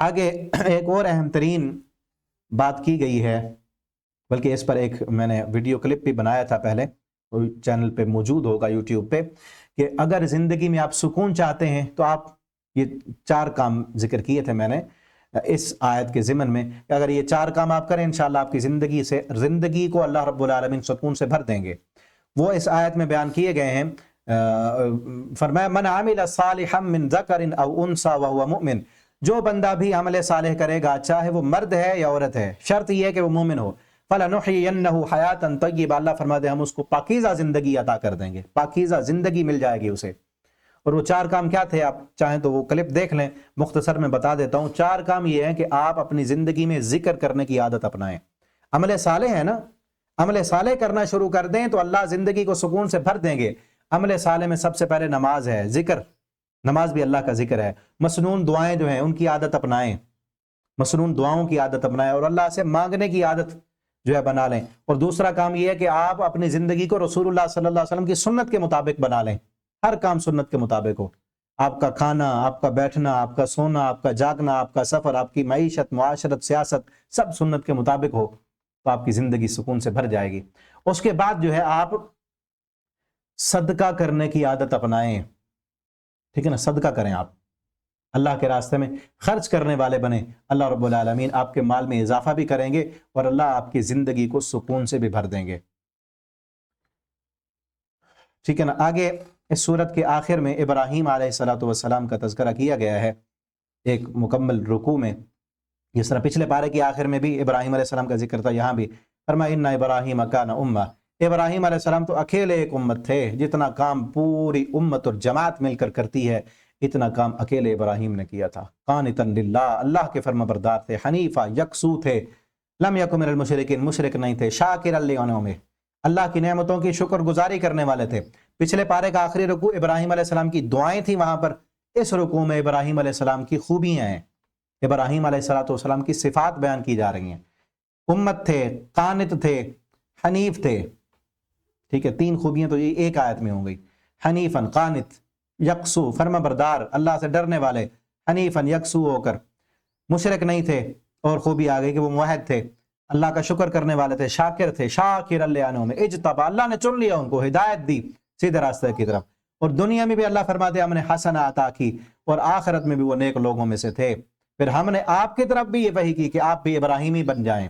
آگے ایک اور اہم ترین بات کی گئی ہے، بلکہ اس پر ایک میں نے ویڈیو کلپ بھی بنایا تھا پہلے، چینل پہ موجود ہوگا یوٹیوب پہ، کہ اگر زندگی میں آپ سکون چاہتے ہیں تو آپ یہ 4 کام ذکر کیے تھے میں نے اس آیت کے ضمن میں، کہ اگر یہ 4 کام آپ کریں انشاءاللہ آپ کی زندگی کو اللہ رب العالمین سکون سے بھر دیں گے۔ وہ اس آیت میں بیان کیے گئے ہیں، فرمایا من عمل صالحا من ذکر او انثى وهو مؤمن، جو بندہ بھی عمل صالح کرے گا چاہے وہ مرد ہے یا عورت ہے، شرط یہ ہے کہ وہ مومن ہو، فَلَنُحْيِيَنَّهُ حَيَاةً طَيِّبَةً، اللہ فرماتے ہیں ہم اس کو پاکیزہ زندگی عطا کر دیں گے، پاکیزہ زندگی مل جائے گی اسے۔ اور وہ 4 کام کیا تھے؟ آپ چاہیں تو وہ کلپ دیکھ لیں، مختصر میں بتا دیتا ہوں۔ 4 کام یہ ہیں کہ آپ اپنی زندگی میں ذکر کرنے کی عادت اپنائیں۔ عمل صالح ہے نا، عمل صالح کرنا شروع کر دیں تو اللہ زندگی کو سکون سے بھر دیں گے۔ عمل صالح میں سب سے پہلے نماز ہے، ذکر، نماز بھی اللہ کا ذکر ہے۔ مسنون دعائیں جو ہیں ان کی عادت اپنائیں، مسنون دعاؤں کی عادت اپنائیں، اور اللہ سے مانگنے کی عادت جو ہے بنا لیں۔ اور دوسرا کام یہ ہے کہ آپ اپنی زندگی کو رسول اللہ صلی اللہ علیہ وسلم کی سنت کے مطابق بنا لیں، ہر کام سنت کے مطابق ہو، آپ کا کھانا، آپ کا بیٹھنا، آپ کا سونا، آپ کا جاگنا، آپ کا سفر، آپ کی معیشت، معاشرت، سیاست، سب سنت کے مطابق ہو تو آپ کی زندگی سکون سے بھر جائے گی۔ اس کے بعد جو ہے آپ صدقہ کرنے کی عادت اپنائیں، ٹھیک ہے نا، صدقہ کریں، آپ اللہ کے راستے میں خرچ کرنے والے بنیں، اللہ رب العالمین آپ کے مال میں اضافہ بھی کریں گے اور اللہ آپ کی زندگی کو سکون سے بھی بھر دیں گے، ٹھیک ہے نا۔ آگے اس سورت کے آخر میں ابراہیم علیہ السلام کا تذکرہ کیا گیا ہے ایک مکمل رکوع میں، جس طرح پچھلے پارے کی آخر میں بھی ابراہیم علیہ السلام کا ذکر تھا، یہاں بھی فرمایا ان ابراہیم کان امہ، ابراہیم علیہ السلام تو اکیلے ایک امت تھے، جتنا کام پوری امت اور جماعت مل کر کرتی ہے اتنا کام اکیلے ابراہیم نے کیا تھا۔ قانتا للہ، اللہ کے فرما بردار تھے، حنیفہ، یکسو تھے، لم یکن من المشرکین، مشرک نہیں تھے، شاکرا لانعمہ، اللہ کی نعمتوں کی شکر گزاری کرنے والے تھے۔ پچھلے پارے کا آخری رکوع ابراہیم علیہ السلام کی دعائیں تھیں، وہاں پر اس رکوع میں ابراہیم علیہ السلام کی خوبیاں ہیں، ابراہیم علیہ السلام کی صفات بیان کی جا رہی ہیں۔ امت تھے، قانت تھے، حنیف تھے، ٹھیک ہے، 3 خوبیاں تو یہ ایک آیت میں ہو گئی، حنیفن، قانت، یکسو، فرما بردار، اللہ سے ڈرنے والے، حنیفن، یکسو ہو کر، مشرک نہیں تھے، اور خوبی آ گئی کہ وہ موحد تھے، اللہ کا شکر کرنے والے تھے، شاکر تھے، شاکر لانعمہ، اجتبا، اللہ نے چن لیا ان کو، ہدایت دی سیدھے راستے کی طرف، اور دنیا میں بھی اللہ فرماتے ہیں ہم نے حسنہ عطا کی، اور آخرت میں بھی وہ نیک لوگوں میں سے تھے۔ پھر ہم نے آپ کی طرف بھی یہ وحی کی کہ آپ بھی ابراہیمی بن جائیں،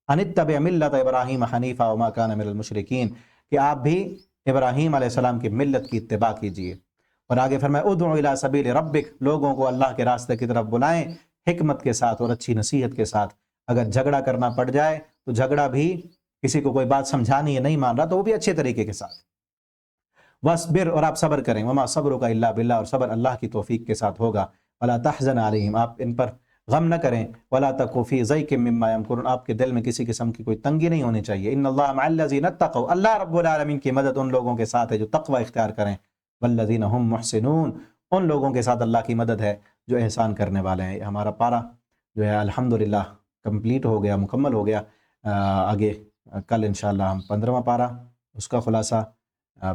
ان اتبع ملت ابراہیم حنیفا وما کان من المشرکین، کہ آپ بھی ابراہیم علیہ السلام کی ملت کی اتباع کیجئے۔ اور آگے فرمایا ادعو الی سبیل ربک، لوگوں کو اللہ کے راستے کی طرف بلائیں حکمت کے ساتھ اور اچھی نصیحت کے ساتھ۔ اگر جھگڑا کرنا پڑ جائے تو جھگڑا بھی، کسی کو کوئی بات سمجھانی ہے نہیں مان رہا تو وہ بھی اچھے طریقے کے ساتھ، وَاصْبِرْ، اور آپ صبر کریں، وَمَا صَبْرُكَ إِلَّا بِاللَّهِ، اور صبر اللہ کی توفیق کے ساتھ ہوگا، وَلَا تَحْزَنْ عَلَيْهِمْ، آپ ان پر غم نہ کریں، وَلَا تَكُ فِي ضَيْقٍ مِّمَّا يَمْكُرُونَ، آپ کے دل میں کسی قسم کی کوئی تنگی نہیں ہونی چاہیے۔ إِنَّ اللَّهَ مَعَ الَّذِينَ اتَّقَوْا، اللہ رب العالمین کی مدد ان لوگوں کے ساتھ ہے جو تقوی اختیار کریں، وَالَّذِينَ هُمْ مُحْسِنُونَ، ان لوگوں کے ساتھ اللہ کی مدد ہے جو احسان کرنے والے ہیں۔ ہمارا پارہ جو ہے الحمدللہ کمپلیٹ ہو گیا، مکمل ہو گیا۔ آگے کل انشاءاللہ ہم 15واں پارہ، اس کا خلاصہ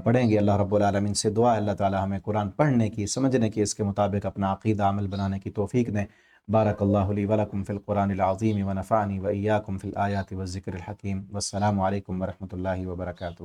پڑھیں گے۔ اللہ رب العالمین سے دعا ہے اللہ تعالی ہمیں قرآن پڑھنے کی، سمجھنے کی، اس کے مطابق اپنا عقیدہ عمل بنانے کی توفیق دیں۔ بارک اللہ لی ولکم فی القرآن العظیم ونفعنی وإیاکم فی الآیات والذکر الحکیم، والسلام علیکم ورحمۃ اللہ وبرکاتہ۔